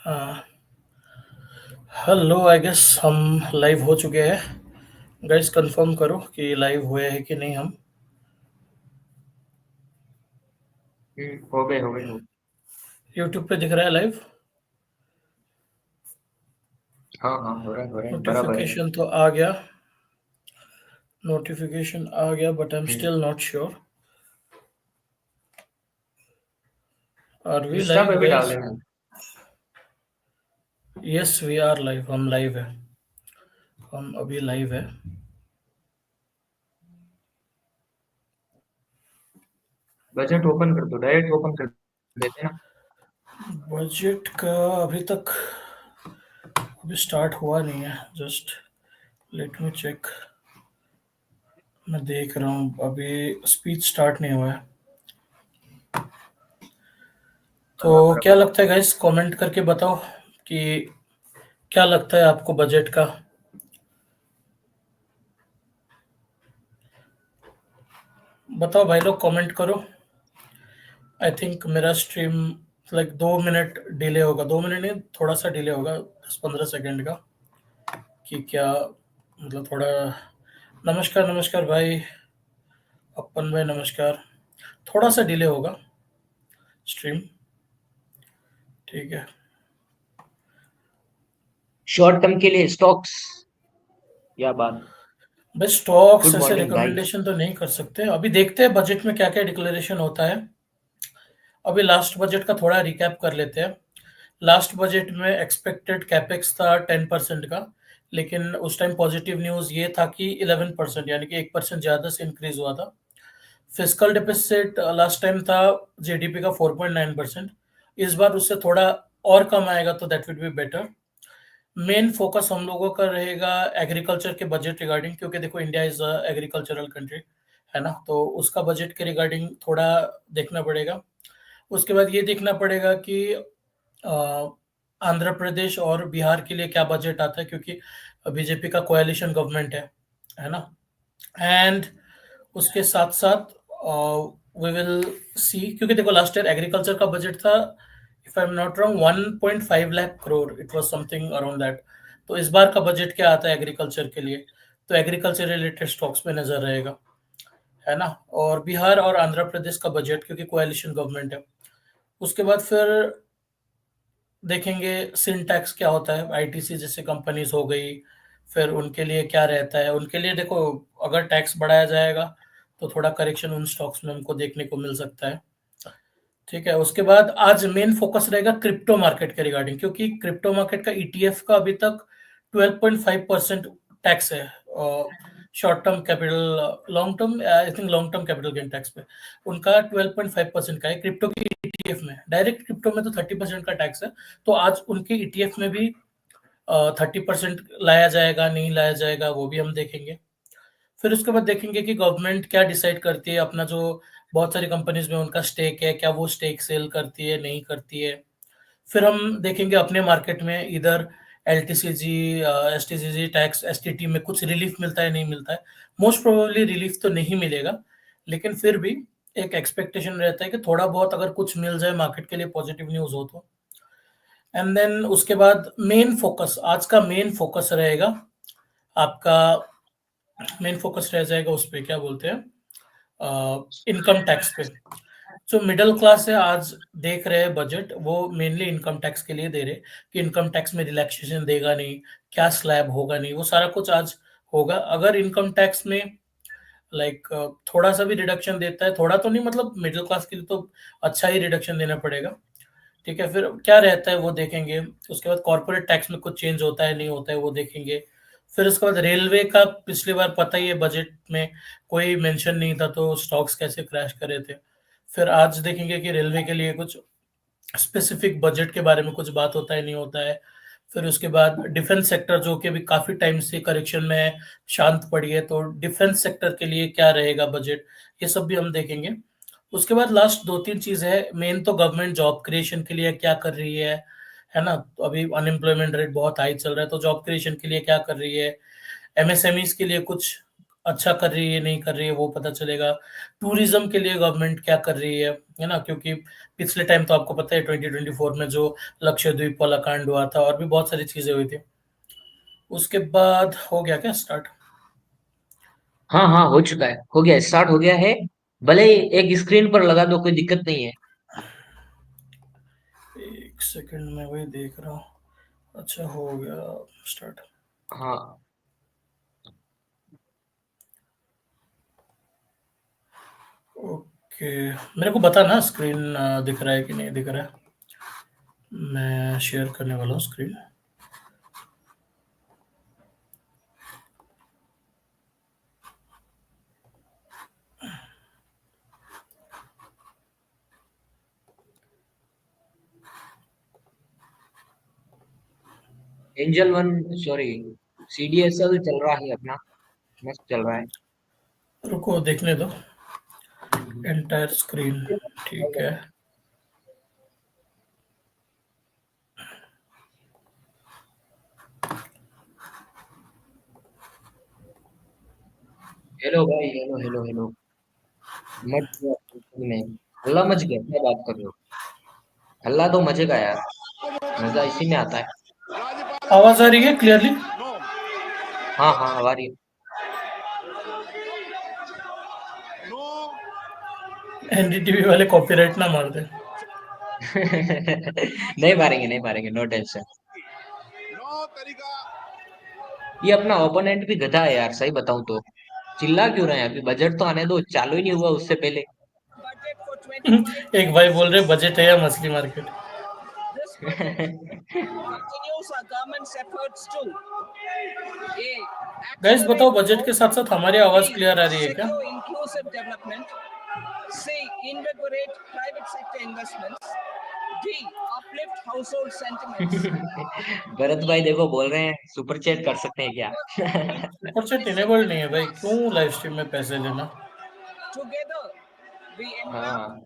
हाँ, hello. I guess हम live हो चुके हैं। गाइस कंफर्म करो कि लाइव हुए हैं कि नहीं हम। हो गए। यूट्यूब पे दिख रहा है लाइव। हाँ हाँ, हो रहा है बराबर है। नोटिफिकेशन तो आ गया। नोटिफिकेशन आ गया but I am hmm, still not sure. Are we insta पे लाइव भी डाल गाइस? देना। Yes we are live. हम लाइव है। हम अभी लाइव है। बजट ओपन कर दो, डायरेक्ट ओपन कर देते हैं ना। बजट का अभी तक अभी स्टार्ट हुआ नहीं है। Just let me check. मैं देख रहा हूँ अभी स्पीच स्टार्ट नहीं हुआ है। तो हाँ क्या बराबर। लगता है गाइस, कमेंट करके बताओ कि क्या लगता है आपको बजट का। बताओ भाई लोग, कमेंट करो। आई थिंक मेरा स्ट्रीम लाइक 2 मिनट डिले होगा। 2 मिनट नहीं, थोड़ा सा डिले होगा, 10-15 सेकेंड का। कि क्या मतलब थोड़ा। नमस्कार नमस्कार भाई। अपन भाई नमस्कार। थोड़ा सा डिले होगा स्ट्रीम। ठीक है। शॉर्ट टर्म के लिए स्टॉक्स, क्या बात। बस स्टॉक्स गुड ऐसे मॉर्निंग भाई। रिकमेंडेशन तो नहीं कर सकते। अभी देखते हैं बजट में क्या क्या डिक्लेरेशन होता है। अभी लास्ट बजट का थोड़ा रिकैप कर लेते हैं। लास्ट बजट में एक्सपेक्टेड कैपेक्स था 10% का। लेकिन उस टाइम पॉजिटिव न्यूज़ ये था कि 11%, यानी कि 1% ज़्यादा से इंक्रीज हुआ था। फिस्कल डेफिसिट लास्ट टाइम था जीडीपी का 4.9%। इस बार उससे थोड़ा और कम आएगा तो that will be better. Main focus हम लोगों का रहेगा एग्रीकल्चर के बजट रिगार्डिंग, क्योंकि देखो इंडिया इज एग्रीकल्चरल कंट्री है ना। तो उसका बजट के रिगार्डिंग थोड़ा देखना पड़ेगा। उसके बाद ये देखना पड़ेगा कि आंध्र प्रदेश और बिहार के लिए क्या बजट आता है, क्योंकि बीजेपी का कोएलिशन गवर्नमेंट है ना। एंड उसके साथ साथ वी विल सी, क्योंकि देखो लास्ट ईयर एग्रीकल्चर का बजट था, if I am not wrong 1.5 lakh crore, it was something around that. तो इस बार का बजट क्या आता है एग्रीकल्चर के लिए? तो एग्रीकल्चर रिलेटेड स्टॉक्स पे नजर रहेगा, है ना। और बिहार और आंध्र प्रदेश का बजट, क्योंकि कोएलिशन गवर्नमेंट है। उसके बाद फिर देखेंगे सिंटैक्स क्या होता है, आईटीसी जैसे कंपनीज हो गई। फिर उनके लिए क्या रहता है, उनके लिए देखो अगर टैक्स बढ़ाया जाएगा तो थोड़ा करेक्शन उन स्टॉक्स में हमको देखने को मिल सकता है। ठीक है। उसके बाद आज मेन फोकस रहेगा क्रिप्टो मार्केट के रिगार्डिंग, क्योंकि क्रिप्टो मार्केट का ईटीएफ का अभी तक 12.5% टैक्स है। Short term capital, long term I think long term capital gain tax पे उनका 12.5% का है। क्रिप्टो के ईटीएफ में, डायरेक्ट क्रिप्टो में तो 30% का टैक्स है। तो आज उनके ईटीएफ में भी 30% लाया जाएगा नहीं लाया जाएगा, वो भी हम देखेंगे। फिर उसके बाद देखेंगे कि गवर्नमेंट क्या डिसाइड करती है। अपना जो बहुत सारी कंपनीज में उनका स्टेक है, क्या वो स्टेक सेल करती है नहीं करती है। फिर हम देखेंगे अपने मार्केट में इधर एलटीसीजी, एसटीसीजी टैक्स, एसटीटी में कुछ रिलीफ मिलता है नहीं मिलता है। मोस्ट प्रोबेबली रिलीफ तो नहीं मिलेगा, लेकिन फिर भी एक एक्सपेक्टेशन रहता है कि थोड़ा बहुत अगर कुछ मिल जाए मार्केट के लिए, पॉजिटिव न्यूज हो तो। एंड देन उसके बाद मेन फोकस, आज का मेन फोकस रहेगा आपका, मेन फोकस रह जाएगा उस पे क्या बोलते हैं, इनकम टैक्स पे। जो मिडिल क्लास है आज देख रहे हैं बजट, वो मेनली इनकम टैक्स के लिए दे रहे, कि इनकम टैक्स में रिलैक्सेशन देगा नहीं, क्या स्लैब होगा नहीं, वो सारा कुछ आज होगा। अगर इनकम टैक्स में लाइक थोड़ा सा भी रिडक्शन देता है, थोड़ा तो नहीं मतलब मिडिल क्लास के लिए तो अच्छा ही रिडक्शन देना पड़ेगा। ठीक है। फिर क्या रहता है वो देखेंगे। उसके बाद कॉर्पोरेट टैक्स में कुछ चेंज होता है नहीं होता है वो देखेंगे। फिर उसके बाद रेलवे का पिछली बार पता ही है, बजट में कोई मेंशन नहीं था तो स्टॉक्स कैसे क्रैश करे थे। फिर आज देखेंगे कि रेलवे के लिए कुछ स्पेसिफिक बजट के बारे में कुछ बात होता है नहीं होता है। फिर उसके बाद डिफेंस सेक्टर, जो कि अभी काफी टाइम से करेक्शन में है, शांत पड़ी है, तो डिफेंस सेक्टर के लिए क्या रहेगा बजट, ये सब भी हम देखेंगे। उसके बाद लास्ट 2-3 चीज है मेन, तो गवर्नमेंट जॉब क्रिएशन के लिए क्या कर रही है ना। तो अभी अनएम्प्लॉयमेंट रेट बहुत हाई चल रहा है, तो जॉब क्रिएशन के लिए क्या कर रही है। एमएसएमईज के लिए कुछ अच्छा कर रही है नहीं कर रही है वो पता चलेगा। टूरिज्म के लिए गवर्नमेंट क्या कर रही है ना, क्योंकि पिछले टाइम तो आपको पता है 2024 में जो लक्षद्वीप वाला कांड हुआ था और भी बहुत सारी चीजें हुई थी। उसके बाद हो गया क्या स्टार्ट? हाँ हाँ, हो चुका है, हो गया, स्टार्ट हो गया है। भले ही एक स्क्रीन पर लगा दो, कोई दिक्कत नहीं है। एक सेकंड में वही देख रहा हूँ। अच्छा हो गया स्टार्ट। हाँ, ओके, मेरे को बता ना स्क्रीन दिख रहा है कि नहीं दिख रहा है। मैं शेयर करने वाला हूँ screen. Angel one, sorry, CDSL चल रहा है अपना, मस्त चल रहा है। रुको देखने दो। हम्म। Entire screen. ठीक है। हेलो भाई, हेलो हेलो हेलो। मच गया में, हल्ला मच गया, क्या बात कर रहे हो? हल्ला तो मजे का यार, मजा इसी में आता है। आवाज आ रही है क्लियरली? हाँ हाँ, हमारी। एनडीटीवी वाले कॉपीराइट ना मार दे। नहीं मारेंगे, नहीं मारेंगे, नो टेंशन। ये अपना ओपोनेंट भी गधा है यार, सही बताऊं तो। चिल्ला क्यों रहे हैं? अभी बजट तो आने दो, चालू ही नहीं हुआ उससे पहले। एक भाई बोल रहे बजट है या मछली मार्केट। गैस बताओ, बजट के साथ साथ हमारी आवाज क्लियर आ रही है क्या? भरत भाई देखो, बोल रहे हैं सुपर चैट कर सकते हैं क्या? सुपर चैट इनेबल्ड नहीं है भाई, क्यों लाइव स्ट्रीम में पैसे लेना। हाँ,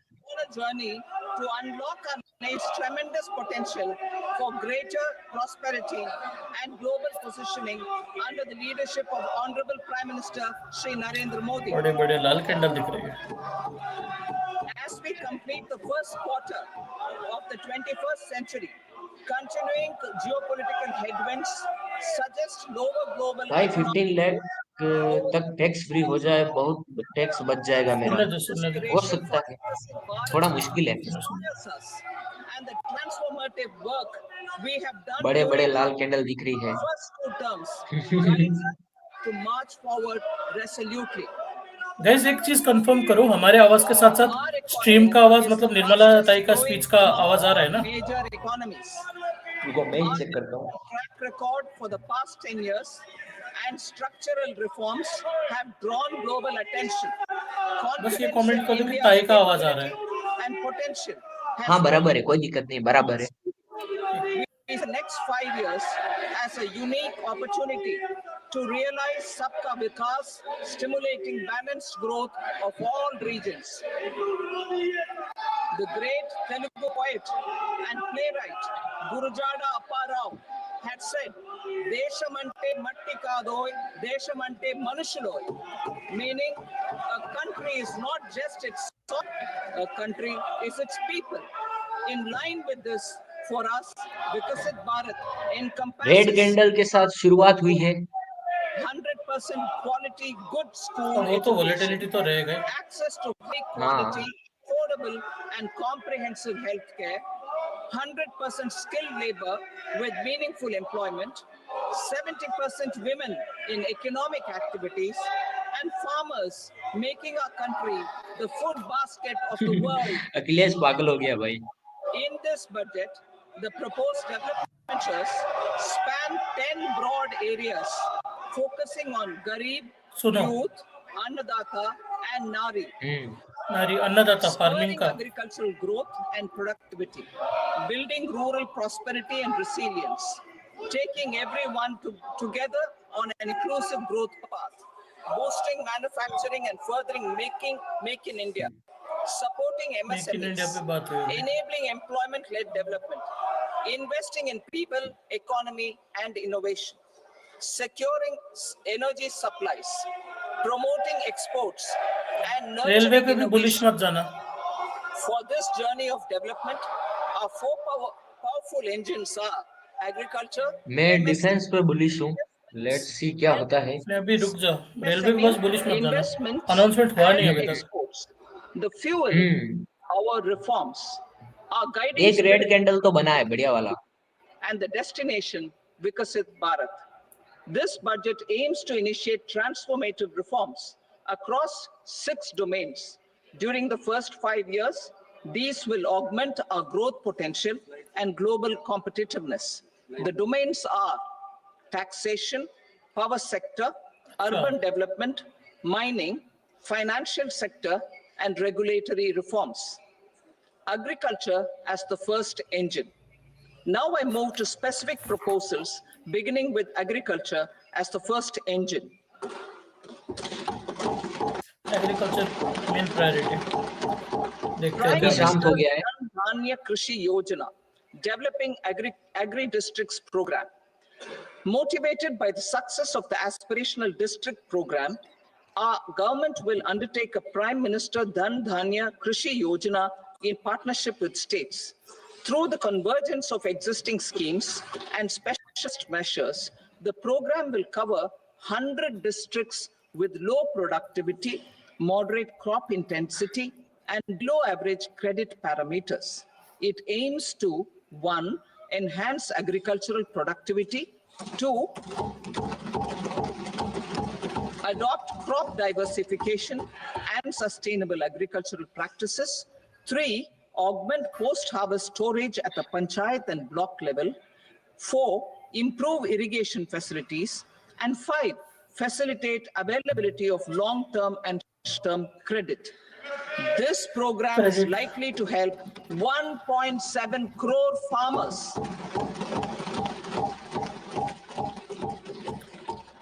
बड़े बड़े लाल कैंडल दिख रही है। भाई 15 लाख तक टैक्स फ्री हो जाए, बहुत टैक्स बच जाएगा मेरा। सुनने दो। हो सकता है, थोड़ा मुश्किल है। सुनने बड़े बड़े लाल कैंडल दिख रही है। गैस एक चीज कंफर्म करो, हमारे आवाज के साथ साथ स्ट्रीम का आवाज, मतलब निर्मला ताई का स्पीच का आवाज आ रहा है ना? रुको, मैं ही चेक करता हूँ। बस ये कमेंट कर दो कि ताई का आवाज आ रहा है। हाँ बराबर है, कोई दिक्कत नहीं, बराबर है। रेड कैंडल के साथ शुरुआत हुई है। हाँ, वो तो वोलेटिलिटी तो रहेगा ही। हाँ, अखिलेश पागल हो गया भाई। सुनो, हम्म। नारी अन्नदाता फार्मिंग का। मेक इन इंडिया पे बात हुई होगी। रेलवे पे भी बुलिश मत जाना। For this journey of development, our four powerful engines are agriculture, मैं MSME, डिफेंस पे बुलिश हूँ। लेट्स सी क्या होता है। नहीं, अभी रुक जा। रेलवे पे SME, बस बुलिश मत जाना। investments अनाउंसमेंट हुआ नहीं and अभी तक। exports. The fuel, hmm our reforms, our guiding एक रेड spirit, कैंडल तो बना है बढ़िया वाला। and the destination, Vikasit Bharat. This budget aims to initiate transformative reforms across 6 domains. During the first 5 years, these will augment our growth potential and global competitiveness. The domains are taxation, power sector, urban development, mining, financial sector, and regulatory reforms. Agriculture as the first engine. Now I move to specific proposals, beginning with agriculture as the first engine. Agriculture main priority. देखते हैं Prime क्या अभी बनता शांत हो Minister's गया है। Dhan Dhanya Krishi Yojana, developing agri-districts program. Motivated by the success of the aspirational district program, our government will undertake a Prime Minister Dhan Dhanya Krishi Yojana in partnership with states. Through the convergence of existing schemes and specialist measures, the program will cover 100 districts with low productivity, moderate crop intensity, and below average credit parameters. It aims to 1. Enhance agricultural productivity, 2. Adopt crop diversification and sustainable agricultural practices, 3. Augment post-harvest storage at the panchayat and block level, 4. Improve irrigation facilities, and 5. Facilitate availability of long-term and short-term credit. This program is credit. likely to help 1.7 crore farmers.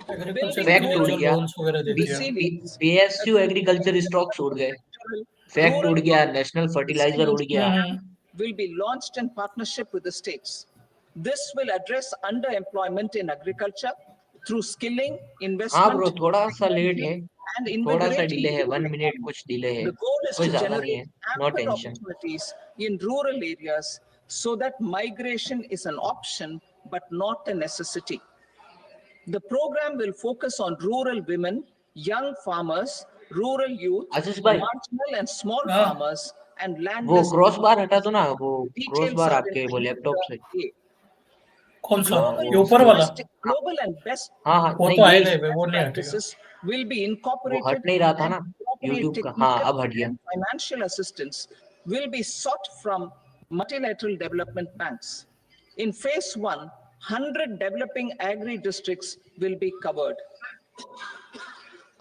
Agriculture के fact लिए उड़ जो गया। Loans वगैरह देती है। Resilience, PSU agriculture stocks उड़ गए। फैक्ट rural उड़ गया। नेशनल फर्टिलाइजर उड़ गया। will be launched in partnership with the states. This will address underemployment in agriculture through skilling, हाँ ब्रो, investment, थोड़ा सा लेट technology, है। and थोड़ा सा invigorating डिले है, the rural 1 मिनट economy. कुछ डिले है। The goal is कोई to ज्यादा नहीं generate है। No ample tension. opportunities in rural areas so that migration is an option but not a necessity. The program will focus on rural women, young farmers, rural youth, आशीष भाई, marginal and small हाँ, farmers, and वो landless cross bar हटा communities. दो ना, वो cross Details bar are in आपके वो laptop से। Exhibit A. कौन सा? हाँ Global ये वो ऊपर वाला? global and best हाँ हाँ, वो नहीं तो यही आएगा ही भाई, वो नहीं हटेगा। practices will be वो हट incorporated नहीं रहा था and ना appropriate यूट्यूब का। हाँ technical अब हट गया। and financial assistance will be sought from multilateral development banks. In phase 1, 100 developing agri districts will be covered.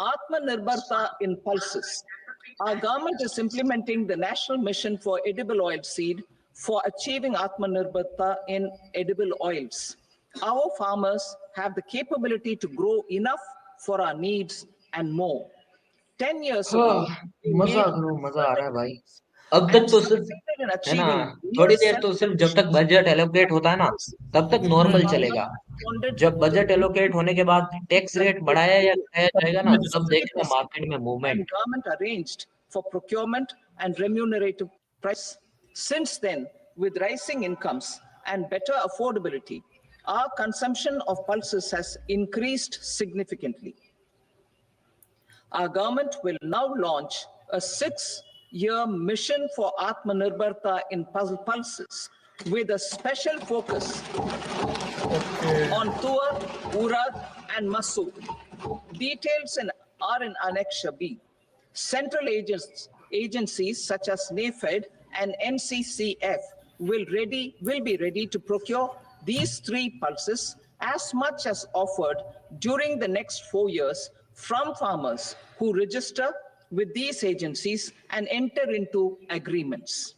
Atmanirbharta in pulses. Our government is implementing the National Mission for Edible Oil Seed for achieving Atmanirbharta in edible oils. Our farmers have the capability to grow enough for our needs and more. 10 years ago, we मजा made करो, मजा आ रहा है भाई। progress अब तक and तो सिर्फ succeeded in है ना, achieving थोड़ी real देर तो सिर्फ जब तक self-sufficiency. बजट एलोकेट होता है ना तब तक नॉर्मल Farmers चलेगा। responded जब to बजट the एलोकेट होने के बाद टैक्स रेट बढ़ाया या घटाया जाएगा ना, तब देखेगा मार्केट में movement. and government arranged for procurement and remunerative price. Since then, with rising incomes and better affordability, our consumption of pulses has increased significantly. Our government will now launch a 6-year mission for Atmanirbharta in pulses with a special focus on Tuar, Urad, and Masood. Details are in Annexure B. Central agencies such as NAFED and NCCF will be ready to procure these 3 pulses as much as offered during the next 4 years from farmers who register with these agencies and enter into agreements.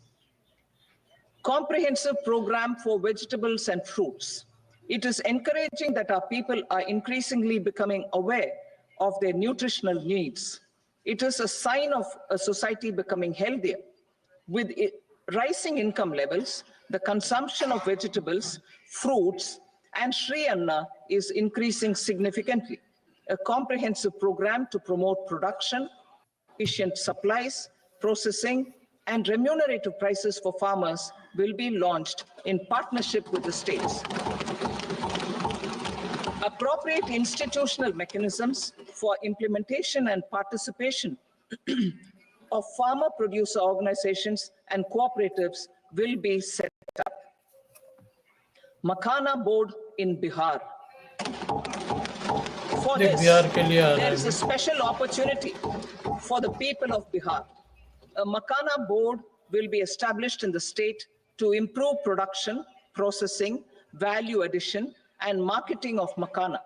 Comprehensive program for vegetables and fruits. It is encouraging that our people are increasingly becoming aware of their nutritional needs. It is a sign of a society becoming healthier. With rising income levels, the consumption of vegetables, fruits, and Sri Anna is increasing significantly. A comprehensive program to promote production, efficient supplies, processing, and remunerative prices for farmers will be launched in partnership with the states. Appropriate institutional mechanisms for implementation and participation of farmer producer organizations and cooperatives will be set up. Makhana board in Bihar. For देख this, Bihar के लिए आ रहा there है is a special opportunity for the people of Bihar. A Makhana board will be established in the state to improve production, processing, value addition, and marketing of Makhana.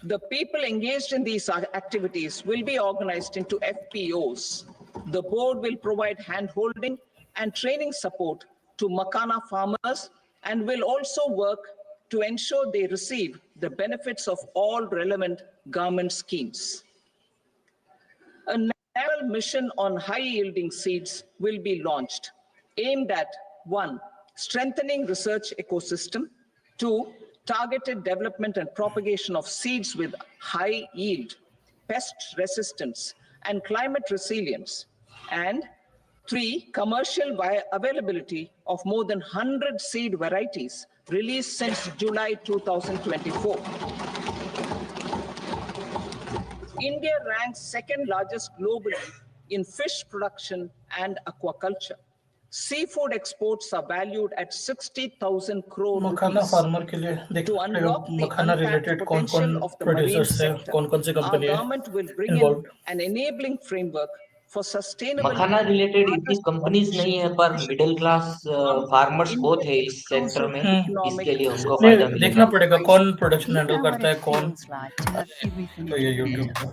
The people engaged in these activities will be organized into FPOs. The board will provide hand-holding and training support to Makhana farmers and will also work to ensure they receive the benefits of all relevant government schemes. A national mission on high-yielding seeds will be launched, aimed at 1. Strengthening research ecosystem, 2. Targeted development and propagation of seeds with high yield, pest resistance, and climate resilience, and 3. Commercial availability of more than 100 seed varieties released since July 2024. India ranks second largest globally in fish production and aquaculture. Seafood exports are valued at 60,000 crore makhana rupees. Farmer के लिए To देखना पड़ेगा unlock the makhana untapped related कौन कौन potential of the marine producers है sector, कौन कौन सी our company है government will bring in involve an enabling framework for sustainable makhana related इतनी कंपनीज नहीं है, पर मिडिल क्लास फार्मर्स बहुत है इस सेक्टर में, इसके लिए उनको फायदा नहीं मिलेगा। देखना पड़ेगा कौन production You handle know what करता है it कौन feels like to have everything तो ये you यूट्यूब need. पे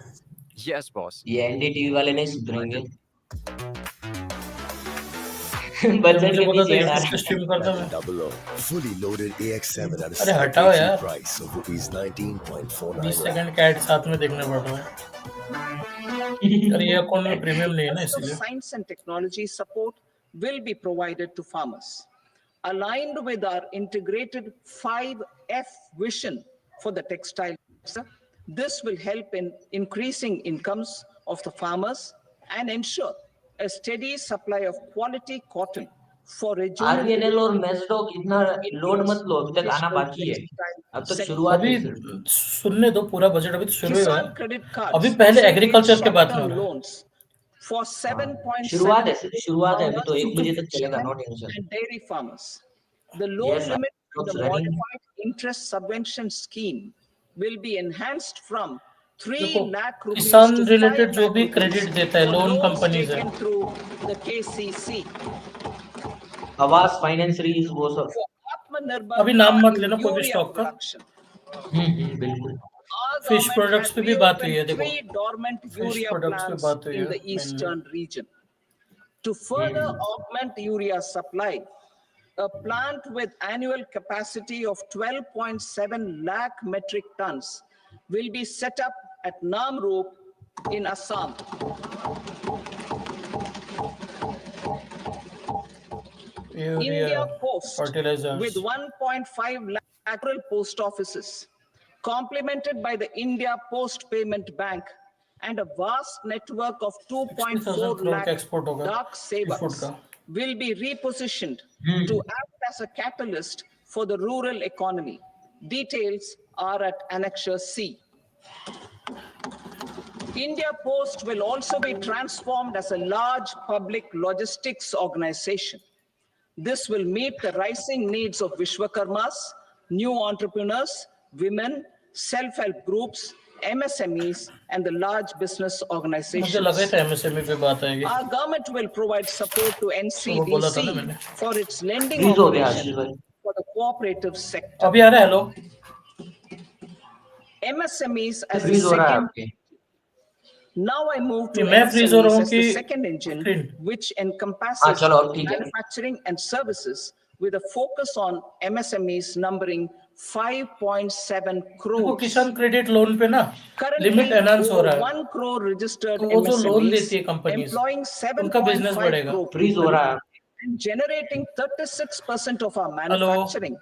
Yes, boss. ये एनडीटीवी वाले नहीं सुधरेंगे। तो बजट मुझे के बता पीछे दो डाल यूट्यूब पे स्ट्रीम करता मैं Double O, fully loaded AX7 at a अरे हटाओ sleep यार price of rupees 19.49 20 lakh. Second का एड साथ में देखना पड़ रहा है अरे ये अकाउंट में प्रीमियम नहीं है ना also इसीलिए science and technology support will be provided to farmers. Aligned with our integrated 5F vision for the textile sector, this will help in increasing incomes of the farmers and ensure a steady supply of quality cotton for RVNL और मेसडॉक इतना load मत लो, अभी तक आना बाकी है, अब तक शुरुआत अभी है सिर्फ। सुनने दो पूरा बजट अभी तो शुरू हुआ Kisan है credit cards अभी पहले facilitate एग्रीकल्चर के बात में हो short-term रहा है loans for 7.7 शुरुआत है, सिर्फ शुरुआत है, अभी तो farmers 1 बजे तक चलेगा, shrimp no tension. and dairy farmers. The loan Yes, limit in looks the running. modified interest subvention scheme will be enhanced from 3 देखो lakh rupees किसान to 5 रिलेटेड जो lakh भी rupees क्रेडिट देता है for लोन loans कंपनीज है taken through the KCC. आवास finance रीज वो सब। For Atmanirbhar अभी नाम मत in लेना कोई भी urea स्टॉक का production. बिल्कुल। Our fish government products has पे भी बात हुई है reopened देखो 3 dormant फिश urea प्रोडक्ट्स पे plants बात हुई in है the mainly eastern region. To further augment urea supply, a plant with annual capacity of 12.7 lakh metric tons will be set up at Namrup in Assam. India Post with fertilisers 1.5 lakh post offices, complemented by the India Post Payment Bank and a vast network of 2.4 crore का lakh export होगा dark sea food savers का will be repositioned to act as a catalyst for the rural economy. Details are at Annexure C. India Post will also be transformed as a large public logistics organization. This will meet the rising needs of Vishwakarmas, new entrepreneurs, women, self-help groups, MSMEs, and the large business मुझे organizations. लगा था MSME पे बात आएगी Our government will provide support to वो बोला था ना NCDC मैंने for its lending फ्रीज हो गया operation आशीष भाई। for the cooperative sector. अभी आ रहा है hello MSMEs as the freeze हो रहा है second. आपके। Now I move to मैं फ्रीज हो रहा MSMEs हूँ as कि the second engine, screen which encompasses चलो अब ठीक है। manufacturing and services with a focus on MSMEs numbering 5.7 देखो crores. किसान क्रेडिट लोन पे ना Currently, लिमिट एनहांस हो over रहा है 1 crore registered तो वो जो लोन MSMEs देती है कंपनीज employing उनका बिजनेस 7.5 बढ़ेगा crore फ्रीज हो people रहा है। and generating 36% of our manufacturing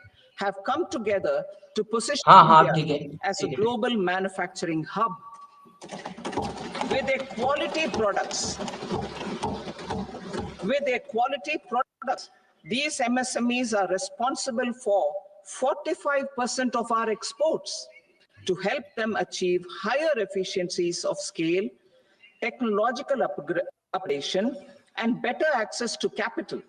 have come together to position हाँ India ठीक है, as a ठीक है। global manufacturing hub with a quality products With their quality products, these MSMEs are responsible for 45% of our exports. To help them achieve higher efficiencies of scale, technological upgradation, and better access to capital,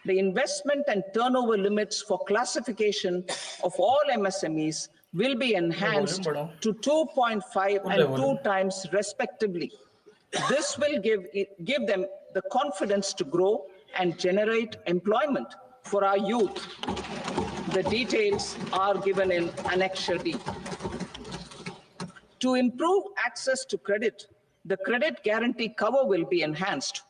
the investment and turnover limits for classification of all MSMEs will be enhanced to 2.5 and 2 times respectively. This will give them the confidence to grow and generate employment for our youth. The details are given in Annexure D. To improve access to credit, the credit guarantee cover will be enhanced.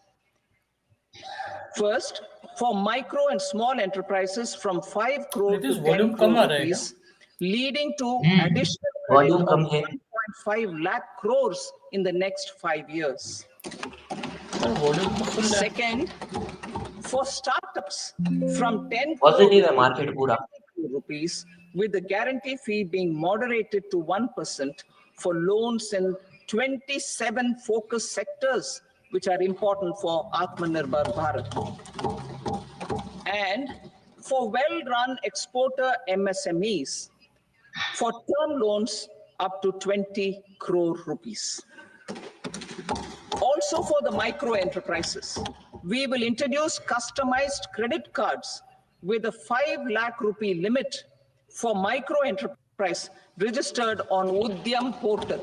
First, for micro and small enterprises from 5 crore to 10 crore rupees, leading to additional credit of 1.5 lakh crores in the next 5 years. Second, for startups from 10 crore rupees, with the guarantee fee being moderated to 1% for loans in 27 focus sectors which are important for Atmanirbhar Bharat. And for well-run exporter MSMEs, for term loans up to 20 crore rupees. Also for the micro enterprises, we will introduce customized credit cards with a 5 lakh rupee limit for micro enterprise registered on Udyam portal.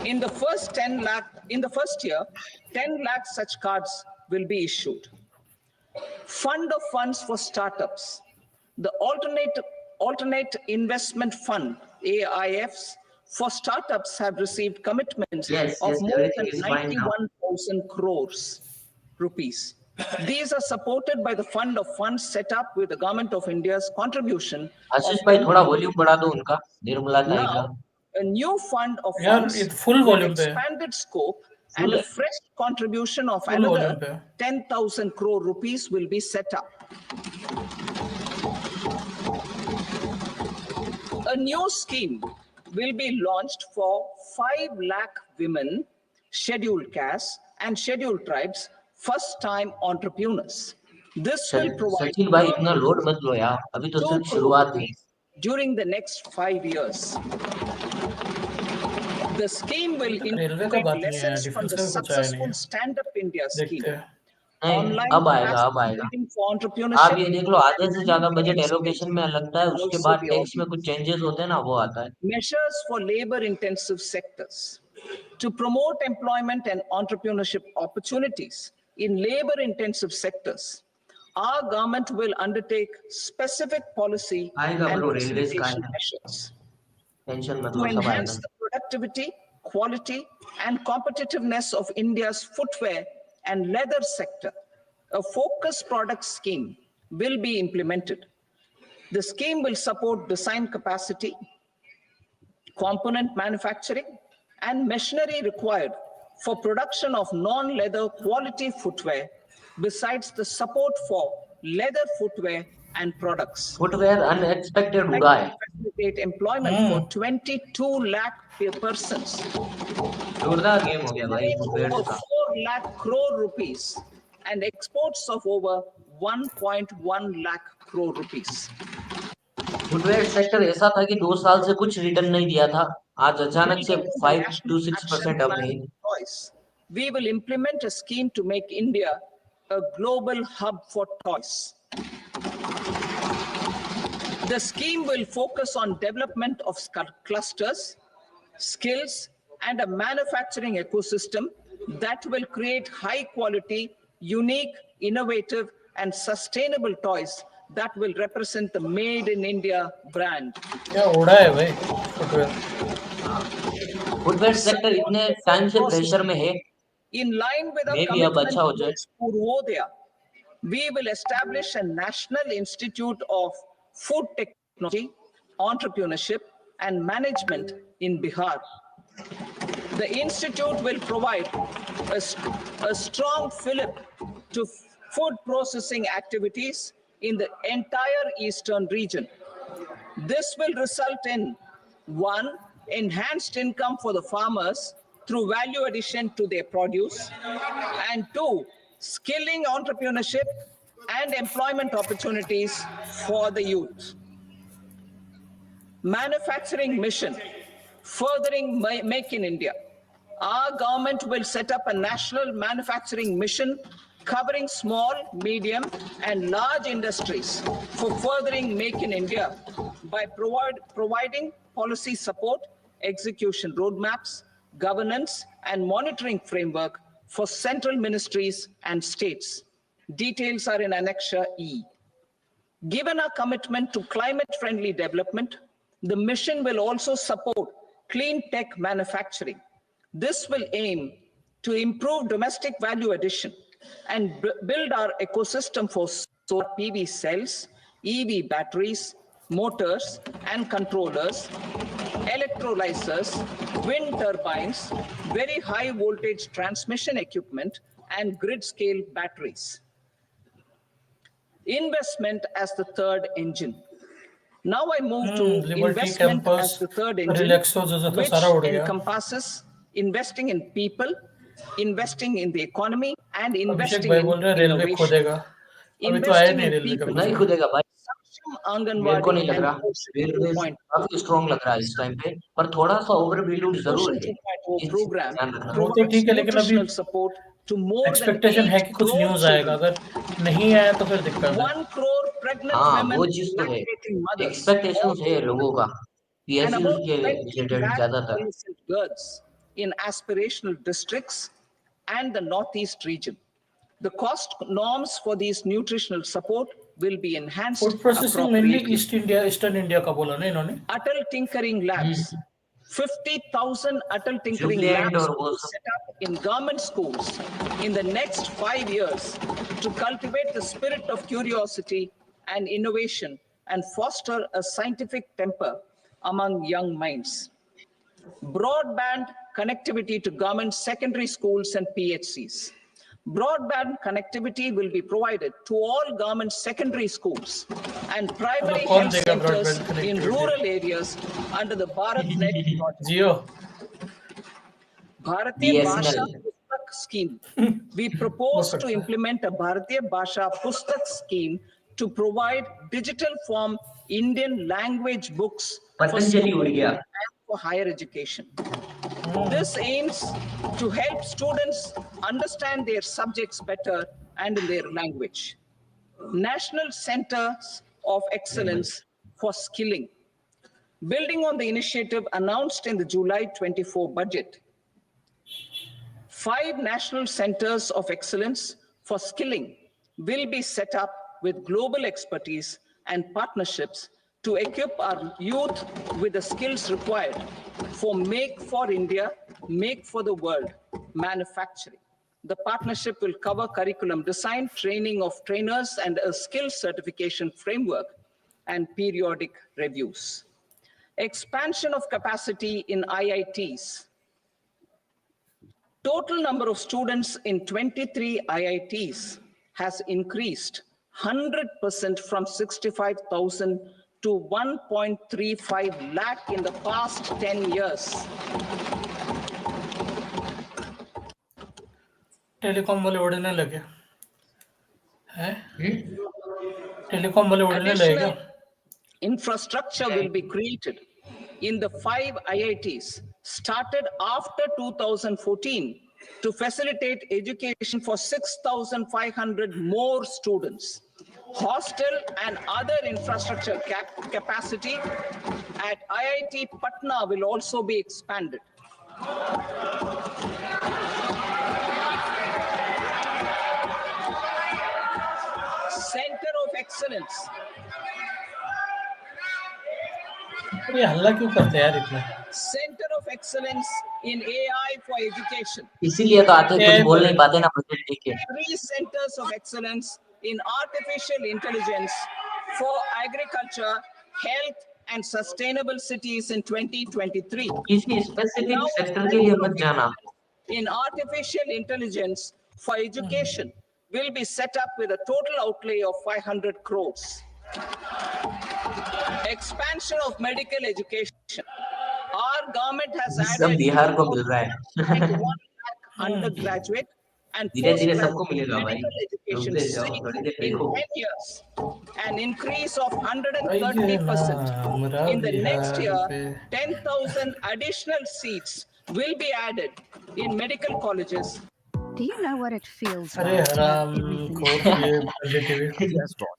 In the first year, 10 lakh such cards will be issued. Fund of funds for startups. The alternate investment fund, AIFs, for startups have received commitments of more than 91,000 crores rupees. These are supported by the fund of funds set up with the Government of India's contribution. Now, a new fund of funds with expanded scope and a fresh contribution of another 10,000 crore rupees will be set up. A new scheme will be launched for 5 lakh women, scheduled castes and scheduled tribes, first-time entrepreneurs. This will provide during the next 5 years. The scheme will integrate lessons from the successful Stand Up India scheme. Online capacity for entrepreneurship. आप ये देख लो, आधे से ज्यादा budget allocation में लगता है, उसके बाद टैक्स में कुछ चेंजेस होते हैं ना, वो आता है. Measures for labor-intensive sectors. To promote employment and entrepreneurship opportunities in labor-intensive sectors, our government will undertake specific policy and facilitation measures to enhance the productivity, quality, and competitiveness of India's footwear and leather sector. A focus product scheme will be implemented. The scheme will support design capacity, component manufacturing, and machinery required for production of non-leather quality footwear, besides the support for leather footwear and products. Footwear unexpected हुआ है. Facilitate employment for 22 lakh persons. जोरदार game हो गया भाई. Over 4 lakh crore rupees and exports of over 1.1 lakh crore rupees. Footwear sector ऐसा था कि 2 साल से कुछ रिटर्न नहीं दिया था. आज अचानक से 5 to 6% up है. We will implement a scheme to make India a global hub for toys. The scheme will focus on development of clusters, skills, and a manufacturing ecosystem that will create high quality, unique, innovative, and sustainable toys that will represent the Made in India brand. क्या उड़ा है भाई footwear sector इतने time से pressure में है. In line with our commitment towards Purvodaya, we will establish a National Institute of Food Technology, Entrepreneurship, and Management in Bihar. The institute will provide a strong fillip to food processing activities in the entire eastern region. This will result in 1. Enhanced income for the farmers through value addition to their produce, and 2. skilling entrepreneurship and employment opportunities for the youth. Manufacturing mission, furthering Make in India. Our government will set up a national manufacturing mission covering small, medium, and large industries for furthering Make in India by providing policy support, execution roadmaps, governance, and monitoring framework for central ministries and states. Details are in Annexure E. Given our commitment to climate-friendly development, the mission will also support clean tech manufacturing. This will aim to improve domestic value addition and build our ecosystem for solar PV cells, EV batteries, motors and controllers, electrolyzers, wind turbines, very high voltage transmission equipment, and grid-scale batteries. Investment as the third engine. Now I move to Liberty investment campus, as the third engine, relaxo जो था which सारा उड़ गया. encompasses investing in people, investing in the economy, and Abhishek investing भाई in बोल रहे हैं railway innovation. खोदेगा. अभी तो आया Investing नहीं in रेलवे का people. नहीं कुछ. खुदेगा भाई, Saksham मेरे को नहीं Anganwadi लग and रहा. Post रेलवे 2.0 काफी स्ट्रॉन्ग लग रहा है इस टाइम पे, पर थोड़ा सा ओवर बिल्ड जरूर है. इस program ध्यान रखना. वो तो provides ठीक है, लेकिन अभी nutritional support to more than expectation है 8 कि कुछ crore न्यूज आएगा. children. अगर नहीं आया तो फिर दिक्कत है. 1 crore pregnant हाँ, women, वो चीज तो है. lactating mothers, एक्सपेक्टेशंस है लोगों का, and पीएसयू about के 20 रिलेटेड lakh ज्यादातर. adolescent girls in aspirational districts and the northeast region. The cost norms for these nutritional support will be enhanced food processing mainly appropriately. Eastern India का बोला ना इन्होंने. Atal Tinkering Labs. 50,000 Atal Tinkering Jubilant Labs और वो will be सब. set up in government schools in the next 5 years to cultivate the spirit of curiosity and innovation and foster a scientific temper among young minds. Broadband connectivity to government secondary schools and PHCs. Broadband connectivity will be provided to all government secondary schools and primary कौन health देगा centers broadband connectivity? in rural areas under the BharatNet project. Jio. Bharatiya BSNL. Bhasha Pustak scheme. We propose to implement a Bharatiya Bhasha Pustak scheme to provide digital form Indian language books for Patanjali उड़ गया. and for higher education. This aims to help students understand their subjects better and in their language. National Centers of Excellence for Skilling. Building on the initiative announced in the July 24 budget, 5 national centers of excellence for skilling will be set up with global expertise and partnerships to equip our youth with the skills required for Make for India, Make for the World manufacturing. The partnership will cover curriculum design, training of trainers, and a skill certification framework and periodic reviews. Expansion of capacity in IITs. Total number of students in 23 IITs has increased 100% from 65,000 to 1.35 lakh in the past 10 years. Telecom वाले उड़ने लगे हैं. Telecom वाले उड़ने लगे क्या? Infrastructure will be created in the 5 IITs started after 2014 to facilitate education for 6,500 more students. Hostel and other infrastructure capacity at IIT Patna will also be expanded. Center of Excellence. ये हल्ला क्यों करते हैं यार इतना? Center of Excellence in AI for Education. इसीलिए तो आते कुछ बोल नहीं पाते ना बजट लेके. 3 centers of excellence in artificial intelligence for agriculture, health, and sustainable cities in 2023. किसी स्पेसिफिक सेक्टर के लिए मत जाना. In artificial intelligence for education will be set up with a total outlay of 500 crores. Expansion of medical education. Our government has सब added Bihar को मिल रहा है. 1 lakh undergraduate and धीरे धीरे सबको postgraduate मिलेगा भाई, medical education रुकते जाओ seat थोड़ी देर in देखो। 10 years, an increase of आइए ना 130%. हमरा In the next Bihar year, पे। 10,000 additional seats will be added in medical colleges. Do you know what it feels अरे like to have हराम everything खोर ये पहले टीवी। Yes, boss.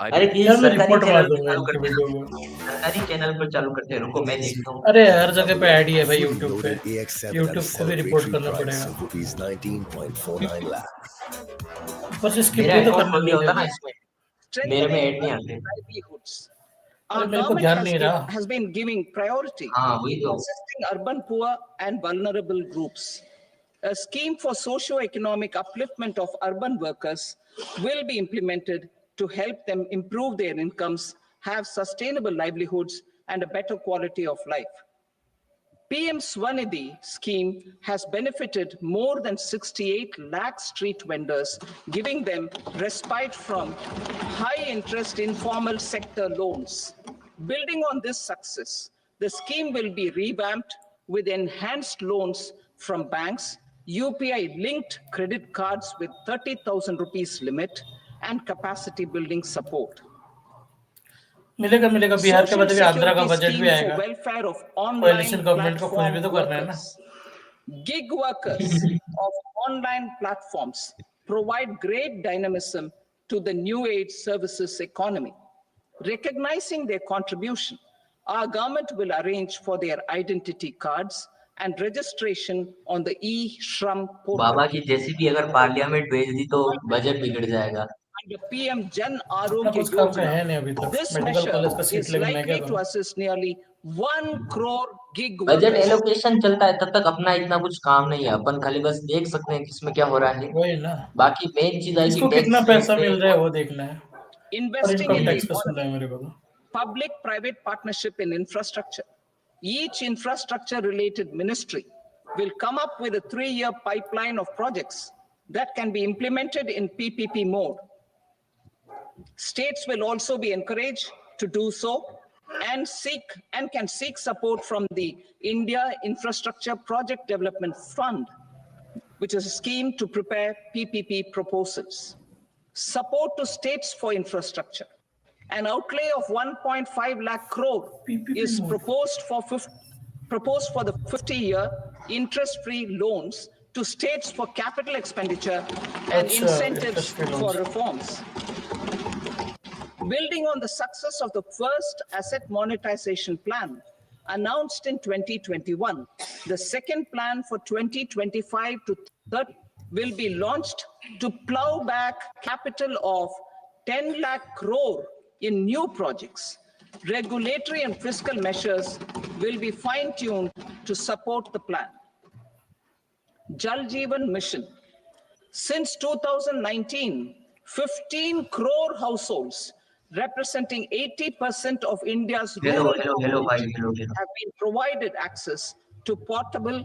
अरे किसी यार मैं सरकारी रिपोर्ट मार चैनल पे दूंगा चालू इनके करते वीडियो हैं, में। सरकारी चैनल पर चालू करते हैं, रुको मैं देखता हूँ। अरे हर जगह पे ऐड ही है भाई Fully यूट्यूब पे। loaded AX7 at a YouTube को भी रिपोर्ट celebratory करना price पड़ेगा। of rupees 19.49 lakh. बस स्किप मेरा भी तो अकाउंट करने खोल दिया होता दीजिए ना ना। इसमें, मेरे में ऐड नहीं आते। livelihoods. अरे Our मेरे को government ध्यान नहीं रहा। has been giving priority हाँ वही to तो। assisting urban poor and vulnerable groups. A scheme for socio-economic upliftment of urban workers will be implemented to help them improve their incomes, have sustainable livelihoods, and a better quality of life. PM Swanidhi scheme has benefited more than 68 lakh street vendors, giving them respite from high-interest informal sector loans. Building on this success, the scheme will be revamped with enhanced loans from banks, UPI-linked credit cards with 30,000 rupees limit, and capacity building support. मिलेगा मिलेगा बिहार के Social बाद अभी आंध्रा का security budget भी scheme for आएगा। welfare of कोalition online government को कुछ भी platform तो करना है ना। workers. Gig workers of online platforms provide great dynamism to the new age services economy. Recognizing their contribution, our government will arrange for their identity cards and registration on the e-Shram portal. बाबा की JCB अगर parliament भेज दी तो budget बिगड़ जाएगा। Under PM Jan इतना Arogya कुछ काम का है Yojana, नहीं अभी तक। this मेडिकल measure कॉलेज का सीट is लेके मैं क्या likely to करूँ? assist nearly 1 crore gig budget workers. Allocation चलता है तब तक अपना इतना कुछ काम नहीं है, अपन खाली बस देख सकते हैं किसमें क्या हो रहा है। वही ना। बाकी मेन चीज आएगी किसको कितना टैक्स पैसा रेट मिल रहा है वो देखना है। और Investing income in the tax का सुनना है economy, मेरे को तो। public-private partnership in infrastructure. Each infrastructure-related ministry will come up with a 3-year pipeline of projects that can be implemented in PPP mode. States will also be encouraged to do so and can seek support from the India Infrastructure Project Development Fund, which is a scheme to prepare PPP proposals. Support to states for infrastructure. An outlay of 1.5 lakh crore PPP is mode. proposed for the 50-year interest-free loans to states for capital expenditure and अच्छा, incentives interest-free for loans. reforms. Building on the success of the first asset monetization plan announced in 2021, the second plan for 2025 to 30 will be launched to plow back capital of 10 lakh crore in new projects. Regulatory and fiscal measures will be fine-tuned to support the plan. Jal Jeevan Mission. Since 2019, 15 crore households representing 80% of India's rural population have been provided access to portable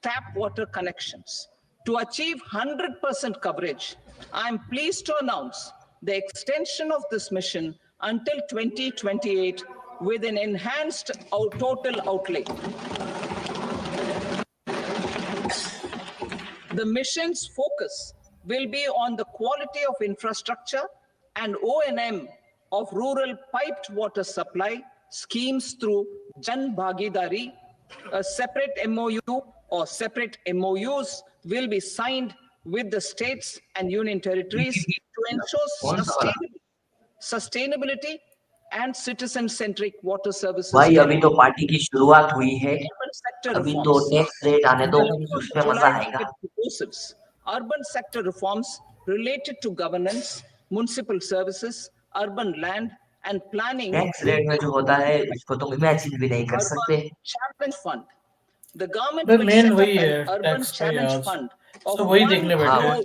tap water connections. To achieve 100% coverage, I am pleased to announce the extension of this mission until 2028 with an enhanced total outlay. The mission's focus will be on the quality of infrastructure and O&M of rural piped water supply schemes through Jan Bhagidari. A separate MOU or separate MOUs will be signed with the states and union territories to ensure sustainability and citizen-centric water services. भाई अभी तो party की शुरुआत हुई है, Urban sector अभी तो reforms. Tax rate आने दो, Building on the उसमें मजा July आएगा। budget proposals, urban sector reforms related to governance, municipal services, urban land and planning. Tax rate में जो होता है उसको तुम इमेजिन भी नहीं कर सकते। Urban Challenge Fund. The government भाई will मेन set वही up है an urban टैक्स पे challenge आज। fund of सब वही 1 देखने बैठे हैं।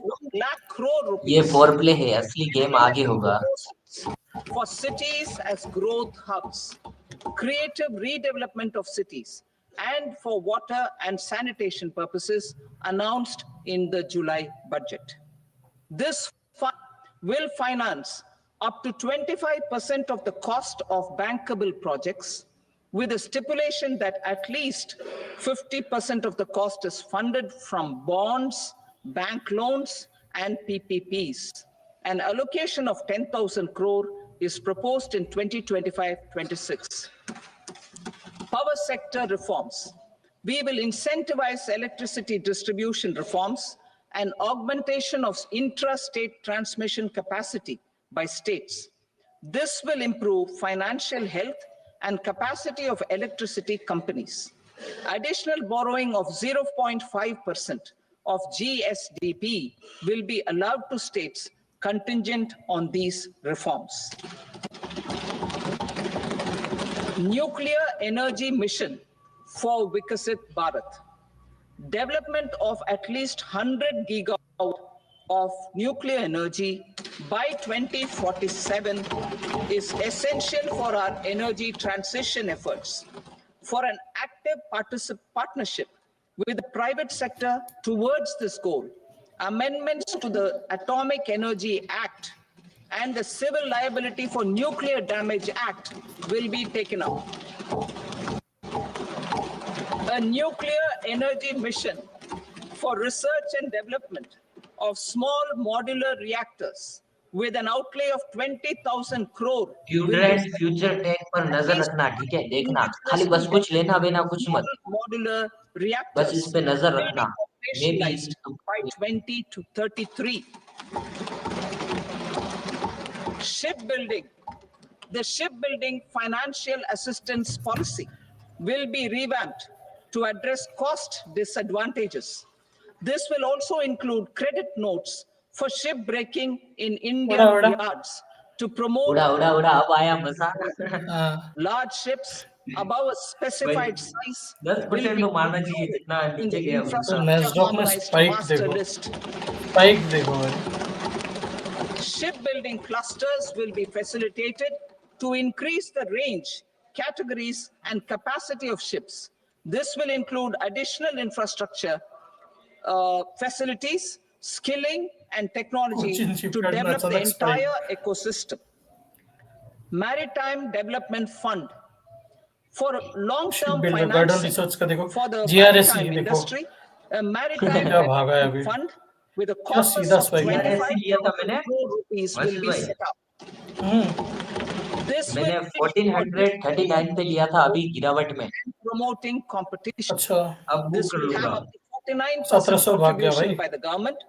lakh crore ये rupees फोर प्ले है, असली गेम आगे होगा। for cities as growth hubs, creative redevelopment of cities, and for water and sanitation purposes announced in the July budget. This fund will finance up to 25% of the cost of bankable projects, with a stipulation that at least 50% of the cost is funded from bonds, bank loans, and PPPs. An allocation of 10,000 crore is proposed in 2025-26. Power sector reforms. We will incentivize electricity distribution reforms and augmentation of intra-state transmission capacity by states. This will improve financial health and capacity of electricity companies. Additional borrowing of 0.5% of GSDP will be allowed to states contingent on these reforms. Nuclear energy mission for Vikasit Bharat. Development of at least 100 gigawatt of nuclear energy by 2047 is essential for our energy transition efforts. For an active partnership with the private sector towards this goal, amendments to the Atomic Energy Act and the Civil Liability for Nuclear Damage Act will be taken up. A nuclear energy mission for research and development of small modular reactors with an outlay of 20,000 crore. Student future tech पर नजर रखना, ठीक है, देखना, खाली बस कुछ लेना बेना कुछ मत, Modular बस reactors इस पे नजर रखना। May be by 20 to 33. Shipbuilding. The shipbuilding financial assistance policy will be revamped to address cost disadvantages. This will also include credit notes for shipbreaking in Indian yards to promote उड़ा उड़ा उड़ा अब आया मजा। large ships above a specified size 10% तो मारना चाहिए जितना in नीचे the गया infrastructure NASDAQ में harmonized spike master देखो, list. spike देखो भाई। Shipbuilding clusters will be facilitated to increase the range, categories, and capacity of ships. This will include additional infrastructure, facilities, skilling, and technology Cochin to shipyard में develop the अचानक spike। entire ecosystem. Maritime Development Fund for long-term Shipbuilder, garden financing research का देखो, for the GRSE maritime देखो, industry, a maritime क्या भागा है अभी, development fund with a क्या corpus सीधा of spike है। 25,000 crore rupees will be set up. This मैंने will 1439 पे लिया था, अभी गिरावट में। promoting competition. अच्छा, अब This बुक कर will लूंगा। have up to 49% 1700 भाग गया contribution भाई। by the government,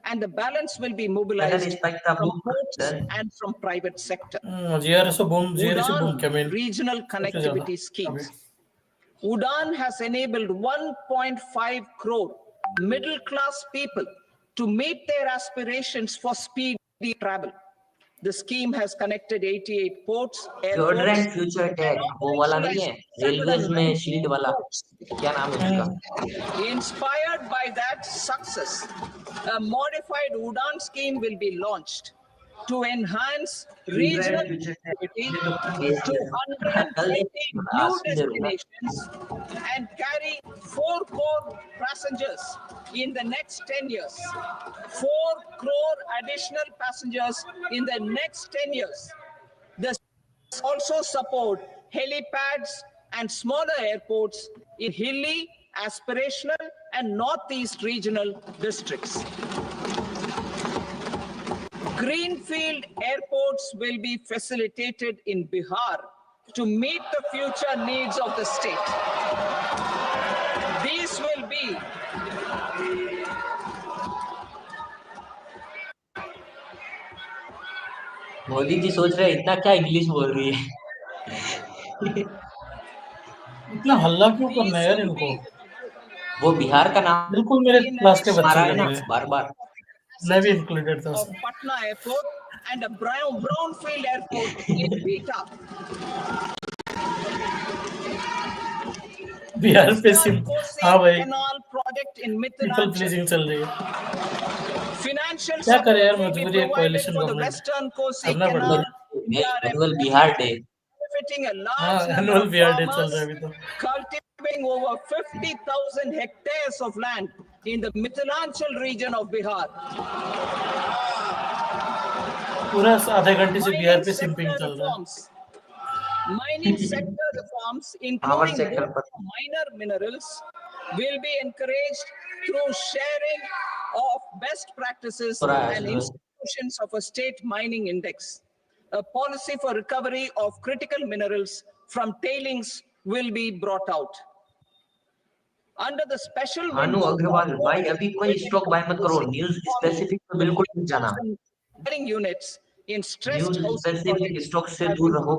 and the balance will be मैंने mobilized रिस्पेक्ट था from book ports done. and from private sector. GRSE boom Udan क्या मेन regional सबसे ज्यादा connectivity अभी। schemes. Udan has enabled 1.5 crore middle class people to meet their aspirations for speedy travel. The scheme has connected 88 ports, Deodorant airports, future tech वो वाला नहीं है, railways में shield वाला, क्या नाम है उसका? Inspired by that success, a modified Udan scheme will be launched to enhance regional connectivity to 120 new destinations and carry 4 crore passengers in the next 10 years. 4 crore additional passengers in the next 10 years. The also support helipads and smaller airports in hilly, aspirational, and northeast regional districts. Greenfield airports will be facilitated in Bihar to meet the future needs of the state. These will be Modi ji सोच रहे हैं इतना क्या English बोल रही है। इतना हल्ला क्यों करना है यार इनको। वो बिहार का नाम बिल्कुल मेरे क्लास के आ बच्चे रहा है लग ना रहे हैं। बार बार। मैं भी इंक्लूडेड था of उसमें। Patna Airport and a brownfield airport in Beta. Bihar पे सिम, हाँ भाई, Canal project in people Mithilanchal. Pleasing चल रही है। Financial क्या करे यार, support will be मजबूरी है, provided कोaliशन for the government Western Kosi करना पड़ता Canal. है। Annual Bihar day, Benefiting a हाँ, large number annual of Bihar day चल farmers रहा है अभी तो। cultivating over 50,000 hectares of land in the Mithilanchal region of Bihar. पूरा आधे घंटे से बिहार पे Mining सिंपिंग sector चल रहा है। reforms. Mining sector reforms, Power including sector minor minerals, will be encouraged through sharing of best practices and institutions of a state mining index. A policy for recovery of critical minerals from tailings will be brought out. Under the special Bhanu Agarwal भाई अभी कोई stock bye मत करो, news specific पे बिल्कुल मत जाना, units in stressed news housing specific stock से दूर रहो,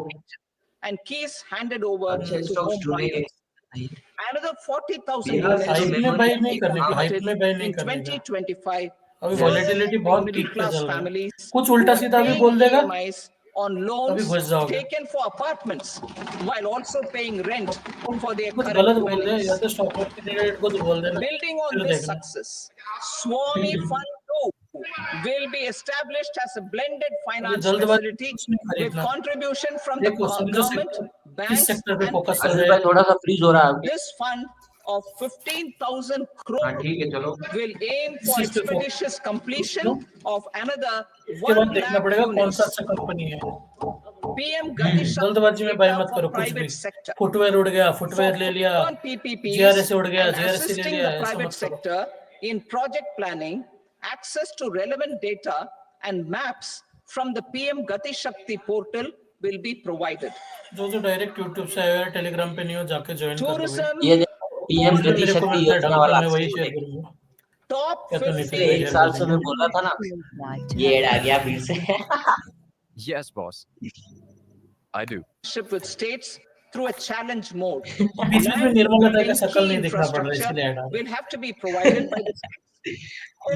and keys handed over अच्छे to स्टॉक्स home ढूंढेंगे। buyers. Another 40,000 बिहार units से जो हाइप में मेमोरी बाय नहीं करने का, हाइप completed में बाय नहीं in करने का। 2025. अभी further वॉलेटिलिटी helping बहुत middle पीक पे class चल रहा है, families कुछ who उल्टा are सीधा भी paying बोल देगा, EMIs on अभी loans घुस जाओगे। taken for apartments while also paying rent for their कुछ current गलत बोल दे या dwellings. तो स्टॉक मार्केट रिलेटेड कुछ बोल देना, Building on फिर this देखना। success, Swami Fund 2 will be established as a blended अभी finance जल्दबाजी facility कुछ नहीं with खरीदना, contribution from the देखो समझो government, सेक्टर किस banks सेक्टर पे and फोकस कर आशीष रहे भाई हैं। थोड़ा सा फ्रीज हो रहा है। this fund of 15,000 crore हाँ ठीक है चलो, will aim इस for चीज पे फोकस expeditious completion करो, of another उसके बाद 1 देखना lakh पड़ेगा कौन सा units. अच्छा कंपनी है। PM Gati जल्दबाजी में बाय Shakti मत for करो कुछ भी। private sector. फुटवेयर उड़ गया, For फुटवेयर ले लिया, on PPPs जीआरएस उड़ गया, and जीआरएस ले assisting लिया, the ऐसा private मत करो। sector in project planning, access to relevant data and maps from the PM Gati Shakti portal will be provided. जो डायरेक्ट यूट्यूब से आया है, टेलीग्राम पे नहीं हो, जाके ज्वाइन कर लो भाई। Tourism, ये पीएम जो गति मेरे को शक्ति मिलता है योजना ढंग का वाला मैं वही आपसे शेयर बोलेंगे। करूंगा, top या तो 50 नितिन भाई एक शेयर साल कर से देंगे। मैं बोल रहा था ना, ये ऐड आ गया फिर से। Yes, boss. I do. with states through a challenge mode. बीच में निर्मला का शकल नहीं Key दिखना पड़ रहा है, infrastructure इसलिए ऐड आ रहा will have to be provided by the states.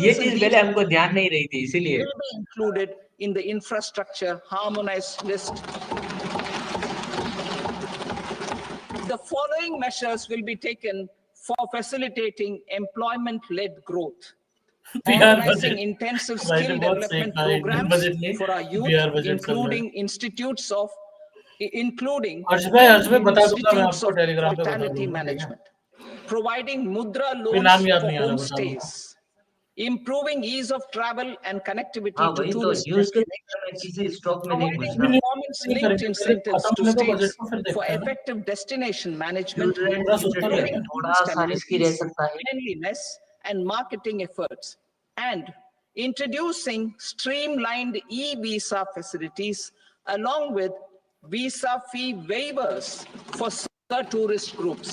ये चीज पहले हमको ध्यान नहीं रही थी, इसीलिए will be included in the infrastructure harmonized list. The following measures will be taken for facilitating employment-led growth. Bihar Organizing budget intensive भाई skill ने बहुत development सीखा है, इंडियन programs बजट नहीं, for our youth, Bihar budget चल रहा है। including हर्ष भाई बता दूंगा मैं institutes आपको, of टेलीग्राम पे बता mortality दूंगा, ठीक है? management, providing mudra अभी loans नाम याद for नहीं आ रहा, बता दूंगा। homestays, improving ease of travel and connectivity हाँ to वही तो tourist न्यूज के destinations, सेक्टर में किसी स्टॉक में नहीं providing घुसना। performance-linked incentives खत्म to होने दो बजट states को, फिर for देखते हैं ना। effective destination management, थोड़ा सुनते लिमिटेड रहेंगे। है, थोड़ा सा रिस्की रह सकता है। cleanliness and marketing efforts, and introducing streamlined e-visa facilities along with visa fee waivers for certain tourist groups.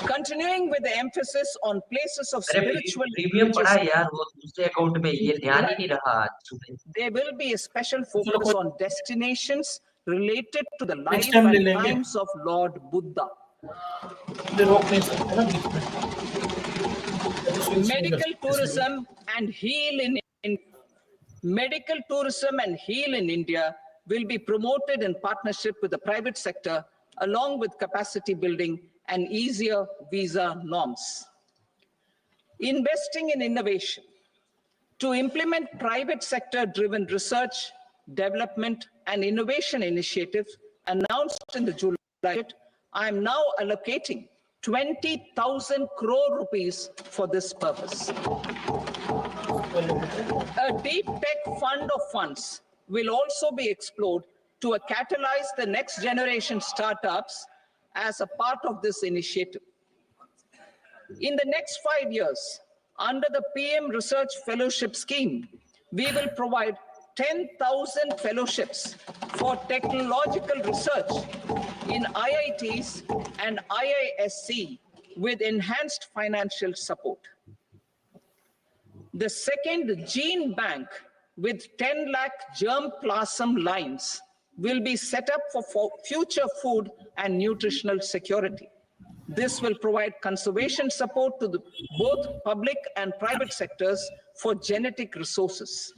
Continuing with the emphasis on places of अरे spiritual प्रीमियम पड़ा religious, है यार, वो दूसरे अकाउंट में, ये ध्यान ही नहीं रहा आज सुबह। there will be a special focus on destinations related to the life time ले and लेंगे। times of Lord Buddha. ये रोक नहीं सकते ना बीच में। Medical tourism and heal in medical tourism and heal in India will be promoted in partnership with the private sector along with capacity building and easier visa norms. Investing in innovation to implement private sector driven research, development and innovation initiatives announced in the July budget, I am now allocating 20,000 crore rupees for this purpose. A deep tech fund of funds will also be explored to catalyze the next generation startups as a part of this initiative. In the next 5 years, under the PM Research Fellowship Scheme, we will provide 10,000 fellowships for technological research in IITs and IISc with enhanced financial support. The second gene bank with 10 lakh germplasm lines will be set up for future food and nutritional security. This will provide conservation support to both public and private sectors for genetic resources.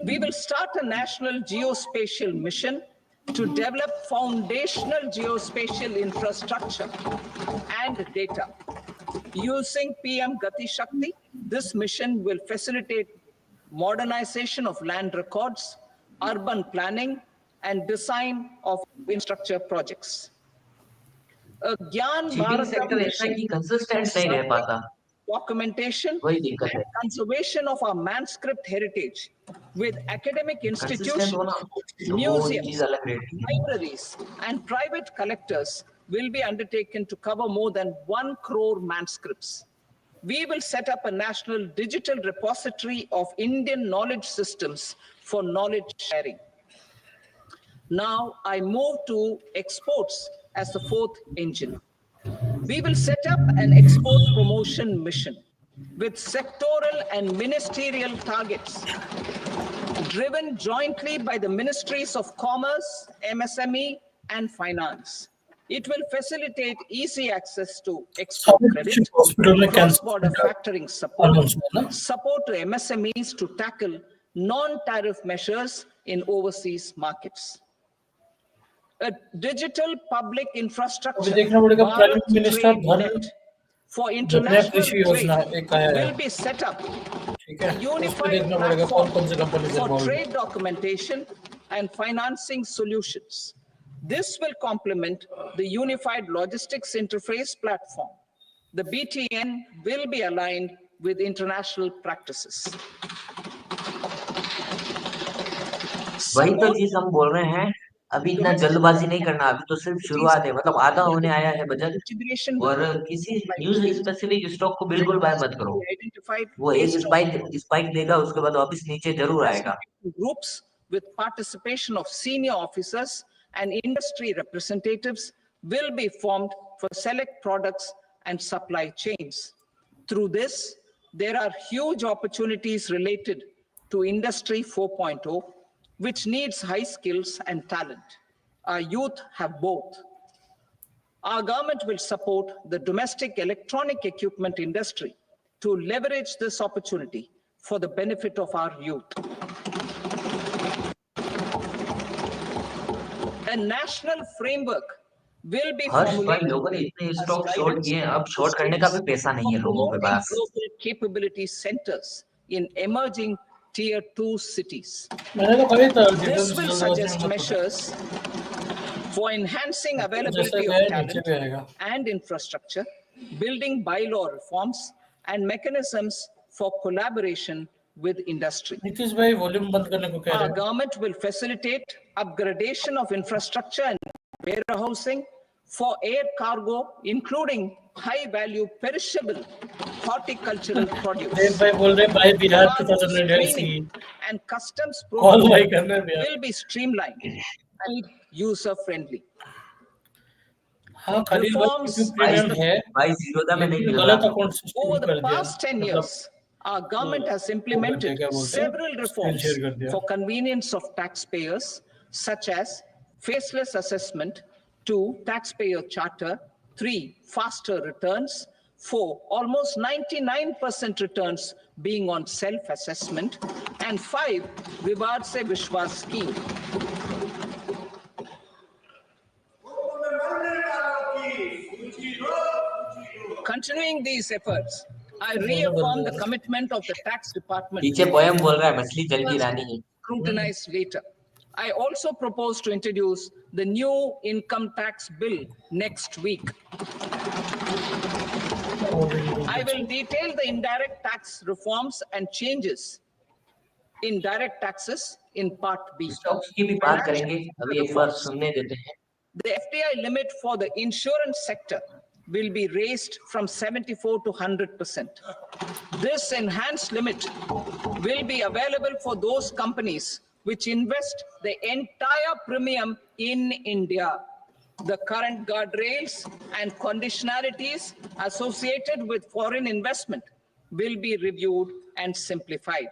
We will start a national geospatial mission to develop foundational geospatial infrastructure and data. Using PM Gati Shakti, this mission will facilitate modernization of land records, urban planning, and design of infrastructure projects. A Gyan shipping sector ऐसा है कि consistent नहीं रह पाता, documentation वही दिक्कत है। and conservation of our manuscript heritage with academic institutions, consistent होना तो वो चीज museums, अलग रहती है। libraries, and private collectors will be undertaken to cover more than 1 crore manuscripts. We will set up a national digital repository of Indian knowledge systems for knowledge sharing. Now I move to exports as the fourth engine. We will set up an export promotion mission with sectoral and ministerial targets driven jointly by the Ministries of Commerce, MSME, and Finance. It will facilitate easy access to export credit, hospital में cross-border factoring support, announce हुआ ना? support to MSMEs to tackle non-tariff measures in overseas markets. A digital public infrastructure अभी देखना पड़ेगा Bharat prime minister Trade धन Net for जन्य international कृषि योजना trade एक आया है, will be set up. ठीक है? A तो उसमें unified देखना पड़ेगा platform कौन से कंपनी से for involved है. trade documentation and financing solutions. This will complement the unified logistics interface platform. The BTN will be aligned with international practices. वही तो चीज हम बोल रहे हैं, अभी इतना जल्दबाजी नहीं करना, अभी तो सिर्फ शुरुआत है, मतलब आधा होने आया है बजट, और किसी न्यूज स्पेसिफिक स्टॉक को बिल्कुल बाय मत करो, वो एक स्पाइक देगा, उसके बाद वापस नीचे जरूर आएगा. Groups with participation of senior officers and industry representatives will be formed for select products and supply chains. Through this, there are huge opportunities related to Industry 4.0, which needs high skills and talent. Our youth have both. Our government will support the domestic electronic equipment industry to leverage this opportunity for the benefit of our youth. A national framework will be हर्ष भाई, formulated लोगों ने इतने as stock short guidance किए हैं, अब to short करने का भी states पैसा नहीं है for लोगों के promoting pass. global capability centers in emerging tier 2 cities. मैंने तो कभी था This will details suggest measures for enhancing जैसे availability गए of नीचे talent भी आएगा. and infrastructure, building bylaw reforms and mechanisms for collaboration with industry. Nitish भाई वॉल्यूम बंद करने को कह रहे Our हैं. government will facilitate upgradation of infrastructure and warehousing for air cargo, including high-value perishable horticultural Dev produce. भाई बोल रहे हैं भाई Bihar Cargo 2008 screening and customs call protocols भाई करने Bihar. will be streamlined and user-friendly. हाँ खलील भाई Reforms क्योंकि प्रीमियम है, भाई जीरोधा में नहीं लेकिन मिल गलत रहा. अकाउंट सिस्टम Over the कर दिया. past 10 मतलब years, our government has implemented क्या बोलते हैं? several स्क्रीन reforms शेयर कर दिया. for convenience of taxpayers, such as faceless assessment, 2, taxpayer charter, 3, faster returns, 4, almost 99% returns being on self-assessment, and 5, Vivad Se Vishwas scheme. Continuing these efforts, I reaffirm the commitment of the tax department पीछे poem बोल रहा है, मछली जल की रानी है. scrutinized later. I also propose to introduce the new income tax bill next week. I will detail the indirect tax reforms and changes in direct taxes in Part B. Stocks की भी बात करेंगे, अभी एक बार सुनने देते हैं. The FDI limit for the insurance sector will be raised from 74 to 100%. This enhanced limit will be available for those companies which invest the entire premium in India. The current guardrails and conditionalities associated with foreign investment will be reviewed and simplified.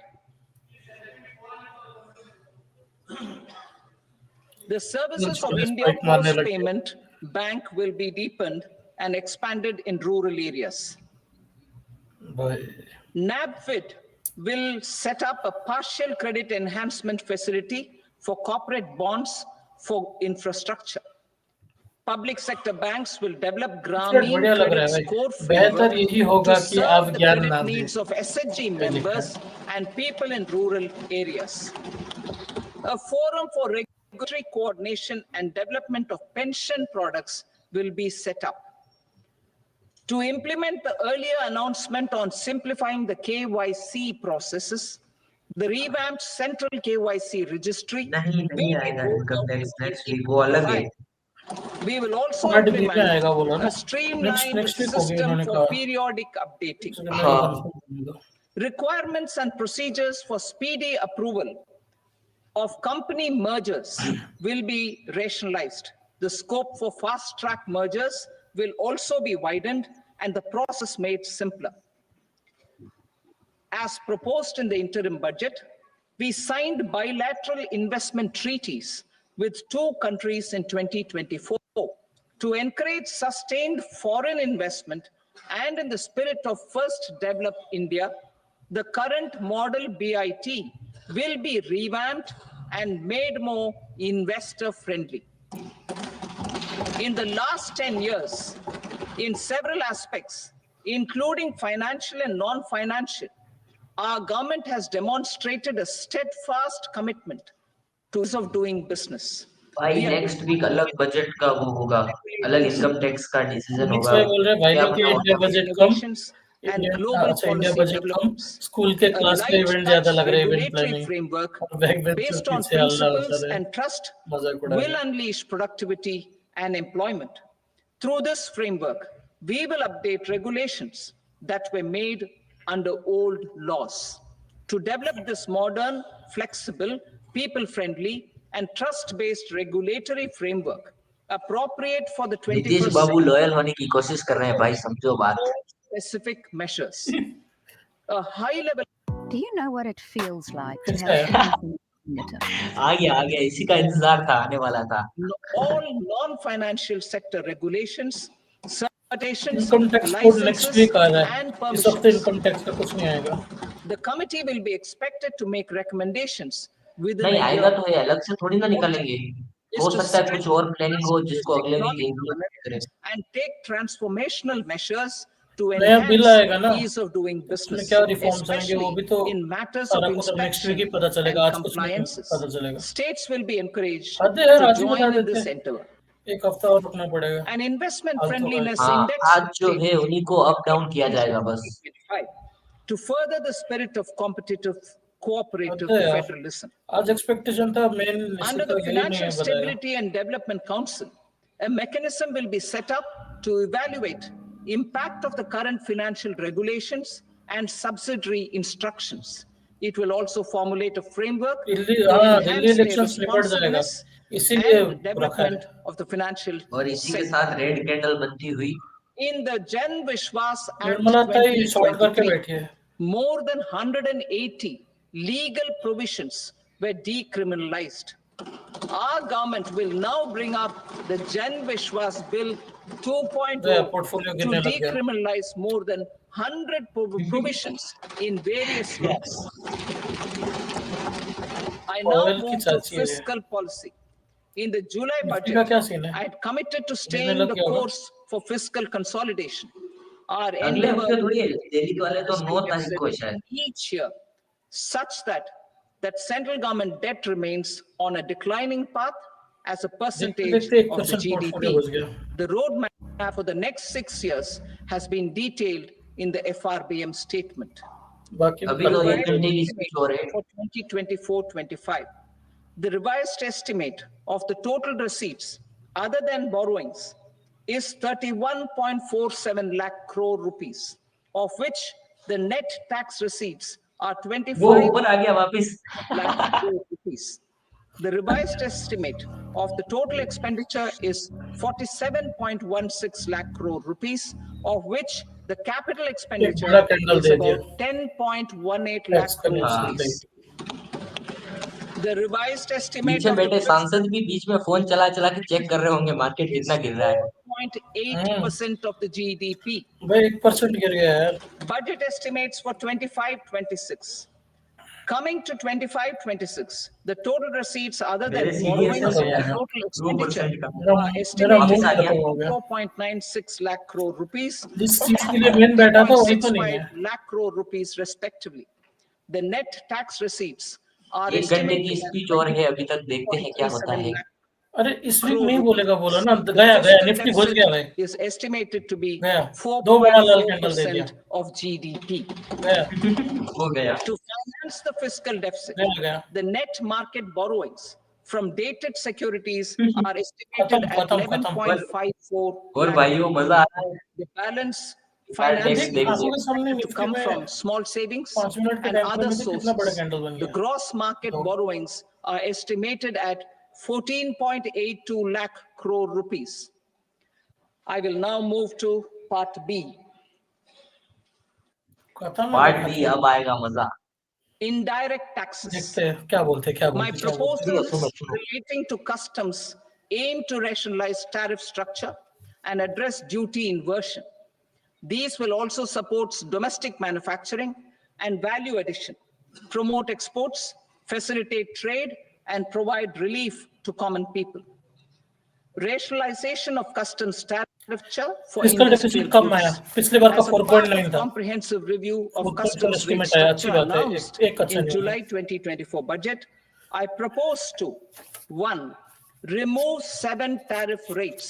The services of India Post Payment Bank will be deepened and expanded in rural areas. NABFID will set up a partial credit enhancement facility for corporate bonds for infrastructure. Public sector banks will develop Grameen credit score framework to serve the credit needs of SHG members and people in rural areas. A forum for regulatory coordination and development of pension products will be set up. To implement the earlier announcement on simplifying the KYC processes, the revamped central KYC registry नहीं आएगा income tax next week, वो अलग है. We will also Part B में implement आएगा बोला ना a streamlined next week होगी system उन्होंने for कहा periodic updating. तो मैं confirm करूंगा Requirements and procedures for speedy approval of company mergers will be rationalized. The scope for fast-track mergers will also be widened and the process made simpler. As proposed in the interim budget, we signed bilateral investment treaties with 2 countries in 2024 to encourage sustained foreign investment, and in the spirit of First Develop India, the current model BIT will be revamped and made more investor-friendly. In the last 10 years, in several aspects, including financial and non-financial, our government has demonstrated a steadfast commitment to ease of doing business. भाई next week अलग budget का वो होगा, अलग income tax का decision mix होगा। भाई बोल रहे हैं भाई क्या लोग पता के इंडिया होगा। Budget come And Indian global अच्छा इंडिया policy बजट कम developments. स्कूल के A क्लास के light इवेंट ज्यादा touch लग रहा है इवेंट regulatory प्लानिंग framework और बैक बेंचर based on पीछे हल्ला मचा principles रहे and trust मजाक उड़ा will रहे unleash productivity and employment. Through this framework, we will update regulations that were made under old laws. To develop this modern, flexible, people-friendly, and trust-based regulatory framework appropriate for the Nitish 21st Babu century, loyal होने की कोशिश कर रहे हैं भाई, समझो बात। specific measures. A high-level Do you know what it feels like to फिर have से आया everything at your fingertips? आ गया, इसी का इंतजार था, आने वाला था। all non-financial sector regulations, certifications, income tax code next licenses, week आ रहा है and इस हफ्ते permissions. इनकम टैक्स का कुछ नहीं आएगा The committee will be expected to make recommendations within नहीं a आएगा year. तो ये अलग से थोड़ी ना निकालेंगे, हो Is to सकता है कुछ और strengthen प्लानिंग हो जिसको अगले वीक economic इंक्लूड करें। and take transformational measures to नया बिल enhance आएगा ना ease of doing उसमें business, क्या रिफॉर्म्स आएंगे वो especially भी तो in matters सारा of कुछ अब नेक्स्ट वीक inspection ही पता चलेगा and आज कुछ नहीं compliances. पता चलेगा States will be encouraged हद है यार to आज ही बता join in देते this endeavor. एक हफ्ता और रुकना पड़ेगा An investment फालतू का friendliness हाँ, index आज जो है उन्हीं को अप डाउन किया जाएगा बस। 2025 to further the spirit of competitive cooperative हद है यार federalism. आज एक्सपेक्टेशन था मेन Under तो the यही नहीं Financial है बताया Stability and Development Council, a mechanism will be set up to evaluate impact of the current financial regulations and subsidiary instructions. It will also formulate a framework Delhi to हाँ Delhi enhance their elections निपट जाएगा responsiveness इसीलिए and रखा है development of the financial और इसी के sector. साथ रेड कैंडल बनती हुई In the Jan Vishwas Act Nirmala ताई शॉर्ट करके 2023, बैठी है more than 180 legal provisions were decriminalized. Our government will now bring up the Jan Vishwas Bill 2.0 portfolio to गिरने लग गया decriminalize more than 100 provisions in various laws. I now Oil की move to चाची है ये। fiscal policy. In the July Nifty का budget, क्या scene है I had committed to stay गिरने in लग the गया होगा course for fiscal consolidation. Our अगले endeavor हफ्ते थोड़ी है, दिल्ली वाले तो 9 fiscal तारीख को है deficit शायद। each year such that central government debt remains on a declining path as a देखते percentage देखते of the 1% पोर्टफोलियो GDP. घुस गया The roadmap for the next 6 years has been detailed in the FRBM statement. बाकी अभी कल तो को 1 घंटे की स्पीच हो रही है। For 2024-25, the revised estimate of the total receipts other than borrowings is 31.47 lakh crore rupees, of which the net tax receipts are वो 25 ऊपर आ गया वापिस। lakh crore rupees. The revised estimate of the total expenditure is 47.16 lakh crore rupees, of which the capital एक expenditure बड़ा candle is दे दिया about 10.18 tax lakh करने crore से rupees. The revised estimate पीछे of the बैठे सांसद भी बीच में फोन चला चला के चेक कर रहे होंगे मार्केट कितना गिर रहा है। 4.8% of the GDP. भाई 1% गिर गया यार Budget estimates for 25-26. Coming to 25-26, the total receipts other than मेरे CDS borrowings है and यहाँ। total 2% expenditure का। मेरा are मेरा estimated मूड आ at गया। खत्म हो गया 4.96 lakh crore rupees जिस चीज के लिए मेन बैठा था वही तो नहीं है 2.65 lakh crore rupees respectively. The net tax receipts are 1 घंटे की estimated स्पीच और है, अभी तक देखते हैं क्या होता 2.37 है। lakh. अरे इस वीक नहीं बोलेगा बोला ना The गया गया fiscal निफ्टी घुस गया भाई deficit is estimated to be गया दो बड़ा लाल कैंडल दे दिया 4.4% of GDP. गया हो गया। To finance the fiscal deficit, गया गया the net market borrowings from dated securities are खत्म estimated at खत्म खत्म 11.54 और lakh भाइयों crore. मजा आ रहा है The balance देख financing देख is आंखों के सामने expected to निफ्टी come में from small savings 5 मिनट के and टाइम फ्रेम other में तो कितना बड़ा sources. कैंडल बन The गया gross market तो borrowings are estimated at 14.82 lakh crore rupees. I will now move to part B. खत्म है पार्ट भाई बी खत्म अब आएगा मजा Indirect taxes. देखते हैं क्या बोलते क्या My बोलते क्या बोलते proposals relating to customs aim to rationalize tariff structure and address duty inversion. These will also support domestic manufacturing and value addition, promote exports, facilitate trade, and provide relief to common people. Rationalization of customs tariff for fiscal industrial deficit कम आया goods. पिछले बार का As a part 4.9 of था comprehensive review of 4.4 customs rate estimate आया अच्छी structure बात है announced एक अच्छा in न्यूज़ है July 2024 budget, I propose to 1. Remove 7 tariff rates.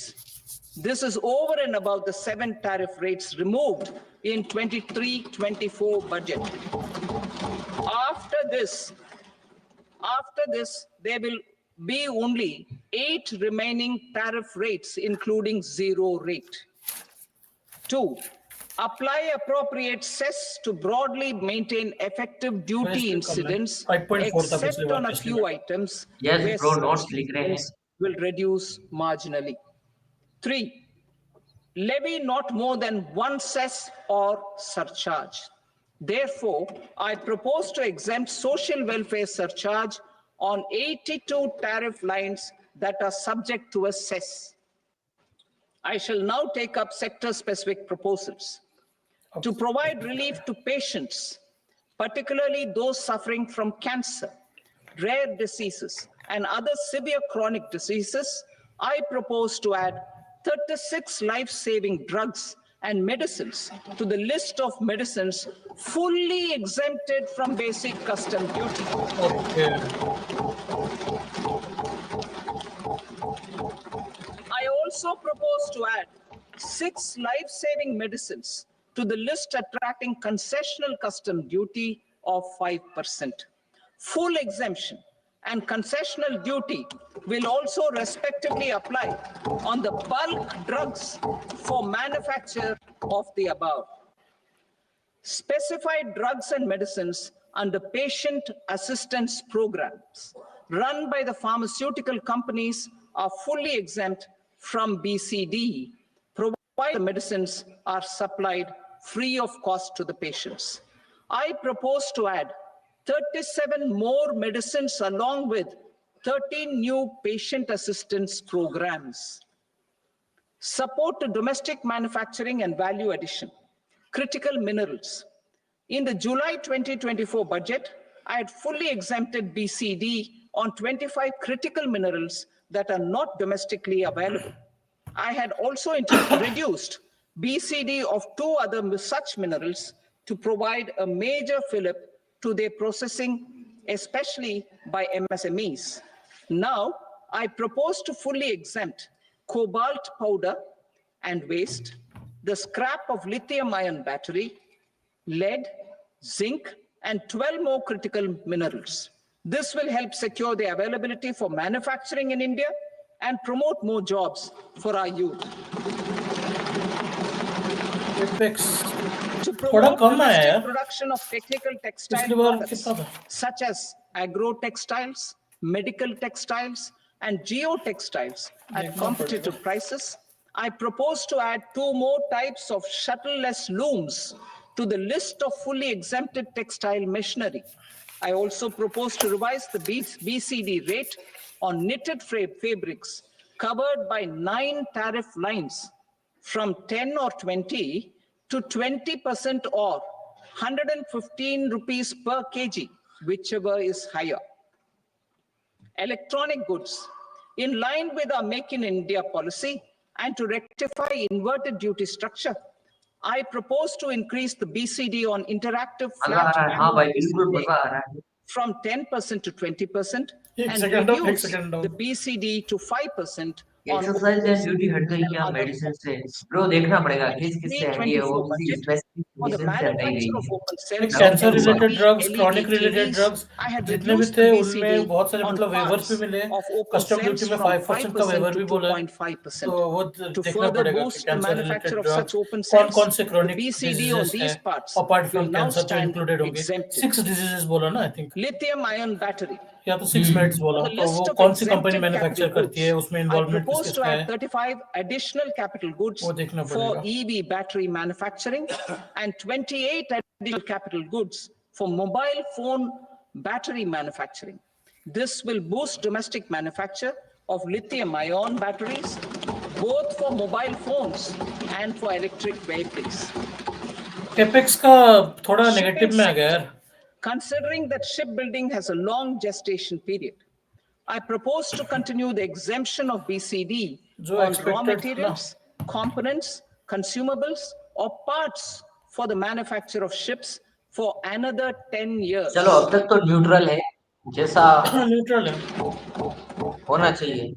This is over and above the 7 tariff rates removed in 23-24 budget. After this, there will be only 8 remaining tariff rates, including zero rate. 2. Apply appropriate cess to broadly maintain effective duty incidence, 5.4 था पिछले except bar on a पिछले few bar items yes where bro such notes लिख रहे हैं incidence will reduce marginally. 3. Levy not more than one cess or surcharge. Therefore, I propose to exempt social welfare surcharge on 82 tariff lines that are subject to a cess. I shall now take up sector-specific proposals. To provide relief to patients, particularly those suffering from cancer, rare diseases, and other severe chronic diseases, I propose to add 36 life-saving drugs and medicines to the list of medicines fully exempted from basic custom duty. Okay I also propose to add 6 life-saving medicines to the list attracting concessional custom duty of 5%. Full exemption and concessional duty will also respectively apply on the bulk drugs for manufacture of the above. Specified drugs and medicines under patient assistance programs run by the pharmaceutical companies are fully exempt from BCD, provided the medicines are supplied free of cost to the patients. I propose to add 37 more medicines along with 13 new patient assistance programs. Support to domestic manufacturing and value addition. Critical minerals. In the July 2024 budget, I had fully exempted BCD on 25 critical minerals that are not domestically available. I had also reduced BCD of 2 other such minerals to provide a major fillip to their processing, especially by MSMEs. Now, I propose to fully exempt cobalt powder and waste, the scrap of lithium-ion battery, lead, zinc, and 12 more critical minerals. This will help secure the availability for manufacturing in India and promote more jobs for our youth. Apex To थोड़ा promote कम आया domestic यार production of technical textile पिछली बार products कितना था such as agro-textiles, medical textiles, and geotextiles at देखना competitive prices, I propose to add 2 more types of shuttle-less looms to the list of fully exempted textile machinery. I also propose to revise the BCD rate on knitted fabrics covered by 9 tariff lines from 10 or 20 to 20% or 115 rupees per kg, whichever is higher. Electronic goods. In line with our Make in India policy and to rectify inverted duty structure, I propose to increase the BCD on interactive मजा आ flat रहा है हाँ भाई बिल्कुल मजा आ रहा है from 10% to 20% एक and सेकंड reduce एक second the BCD to 5% on exercise and OPC duty हट गई and क्या other मेडिसिन से? components. ब्रो देखना पड़ेगा किस किस से हटी है, वो 23-24 किसी budget specific for the medicine से हटाई गई manufacture of है। open like cells of cancer related LCD, drugs, chronic LED related TVs. Drugs I had जितने भी reduced थे the उनमें BCD बहुत सारे on मतलब वेवर्स भी parts मिले, of open custom cells duty में from 5% का 5% वेवर to भी बोला है। 2.5%. तो वो To देखना further पड़ेगा कि boost the cancer manufacture related of drugs such open कौन cells, कौन से the chronic BCD on diseases है these parts apart from will now cancer जो stand इंक्लूडेड होंगे। exempted. 6 डिजीजेस बोला ना आई थिंक, Lithium-ion battery. या तो 6 मेड्स On बोला, the तो वो list of कौन सी कंपनी exempted capital मैन्युफैक्चर करती है, goods, उसमें I इन्वॉल्वमेंट किस propose किस to का add है, 35 additional capital goods वो देखना for पड़ेगा। EV battery manufacturing and 28 additional capital goods for mobile phone battery manufacturing. This will boost domestic manufacture of lithium-ion batteries, both for mobile phones and for electric vehicles. Capex का थोड़ा Shipping negative में आ गया sector. यार। Considering that shipbuilding has a long gestation period, I propose to continue the exemption of BCD जो on raw expected था ना। materials, components, consumables, or parts for the manufacture of ships for another 10 years. चलो अब तक तो neutral है, जैसा neutral है। होना चाहिए,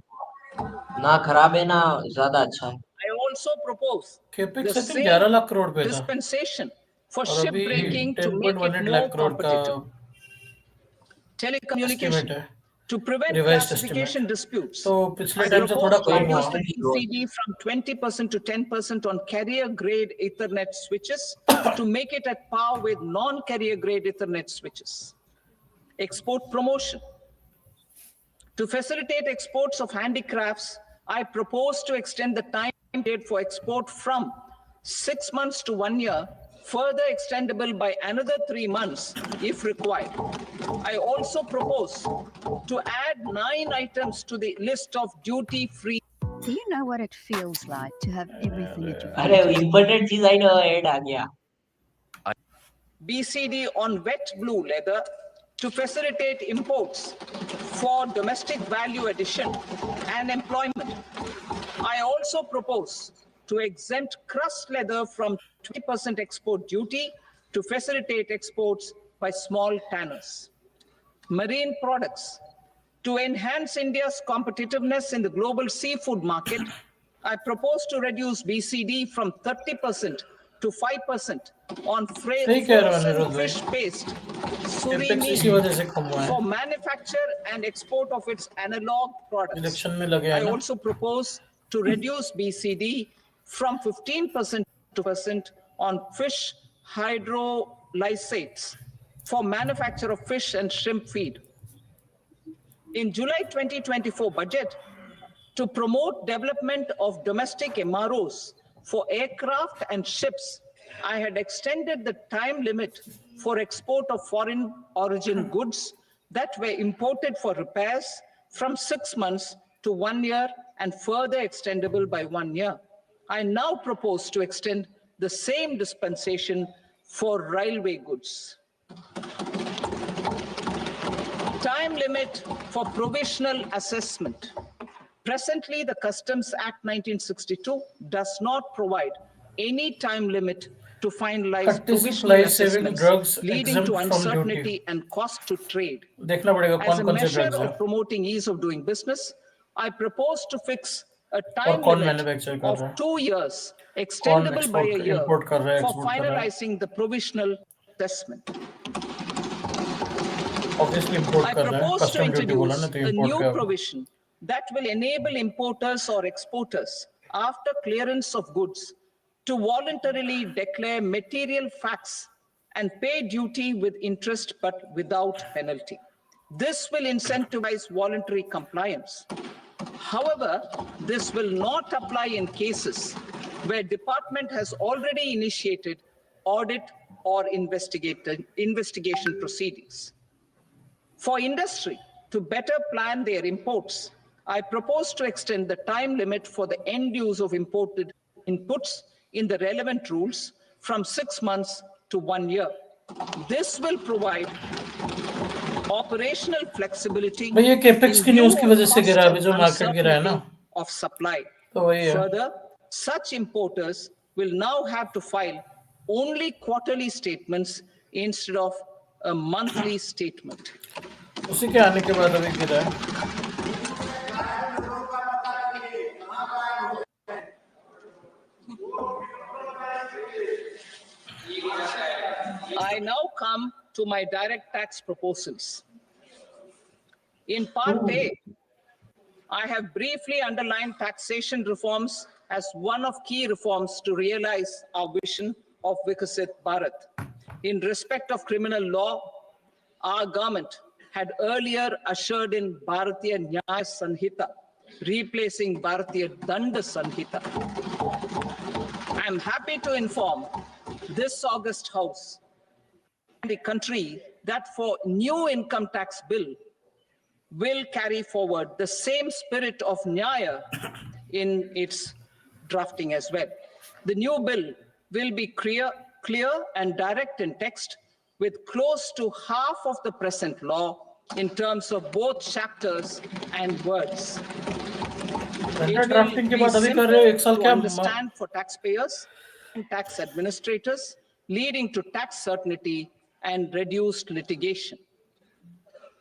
ना खराब है ना ज्यादा अच्छा है। I also propose the capex I think same 11 lakh crore पे था dispensation for और अभी shipbreaking to make it 10.18 lakh more crore का competitive. Telecommunication. एस्टिमेट है, To prevent revised classification estimate. disputes, तो पिछले I टाइम से थोड़ा propose to कम reduce हुआ। the BCD from 20% to 10% on carrier-grade Ethernet switches to make it at par with non-carrier-grade Ethernet switches. Export promotion. To facilitate exports of handicrafts, I propose to extend the time period for export from 6 months to 1 year, further extendable by another 3 months if required. I also propose to add 9 items to the list of duty-free. Do you know what it feels like to have everything at your अरे fingertips? Important चीज आई ना, add आ गया। BCD on wet blue leather to facilitate imports for domestic value addition and employment. I also propose to exempt crust leather from 20% export duty to facilitate exports by small tanners. Marine products. To enhance India's competitiveness in the global seafood market, I propose to reduce BCD from 30% to 5% on सही कह रहे हो frozen Anirudh भाई, fish paste, capex इसी surimi, वजह से कम हुआ है, for manufacture and export of its analog products. Election में लगे I हैं ना। also propose to reduce BCD from 15% to 2% on fish hydrolysates for manufacture of fish and shrimp feed. In July 2024 budget, to promote development of domestic MROs for aircraft and ships, I had extended the time limit for export of foreign origin goods that were imported for repairs from 6 months to 1 year and further extendable by 1 year. I now propose to extend the same dispensation for railway goods. Time limit for provisional assessment. Presently, the Customs Act 1962 does not provide any time limit to finalize 36 provisional life-saving assessments, drugs leading exempt to from duty। uncertainty and cost to trade. देखना पड़ेगा As कौन a कौन से measure drugs हैं of promoting ease of doing business, I propose to fix a और time कौन limit manufacture कर of रहा है, 2 years, कौन extendable by a export year, import कर रहा है, for एक्सपोर्ट कर रहा है। finalizing the provisional assessment. Obviously import I कर रहा है, propose to कस्टम ड्यूटी बोला introduce ना, तो a इंपोर्ट new का। provision that will enable importers or exporters, after clearance of goods, to voluntarily declare material facts and pay duty with interest but without penalty. This will incentivize voluntary compliance. However, this will not apply in cases where department has already initiated audit or investigation proceedings. For industry to better plan their imports, I propose to extend the time limit for the end use of imported inputs in the relevant rules from 6 months to 1 year. This will provide operational flexibility भाई ये capex in की view news की of वजह से cost गिरा, अभी and जो market गिरा है ना, uncertainty of supply. तो वही है। Further, such importers will now have to file only quarterly statements instead of a monthly statement. उसी के आने के बाद अभी गिरा है। I now come to my direct tax proposals. In Part A, I have briefly underlined taxation reforms as one of key reforms to realize our vision of Vikasit Bharat. In respect of criminal law, our government had earlier ushered in Bharatiya Nyaya Sanhita, replacing Bharatiya Danda Sanhita. I am happy to inform this august House and the country that for new income tax bill will carry forward the same spirit of Nyaya in its drafting as well. The new bill will be clear and direct in text, with close to half of the present law in terms of both chapters and words. It drafting के will be बाद अभी कर रहे हो एक साल simple to क्या understand for taxpayers and tax administrators, leading to tax certainty and reduced litigation.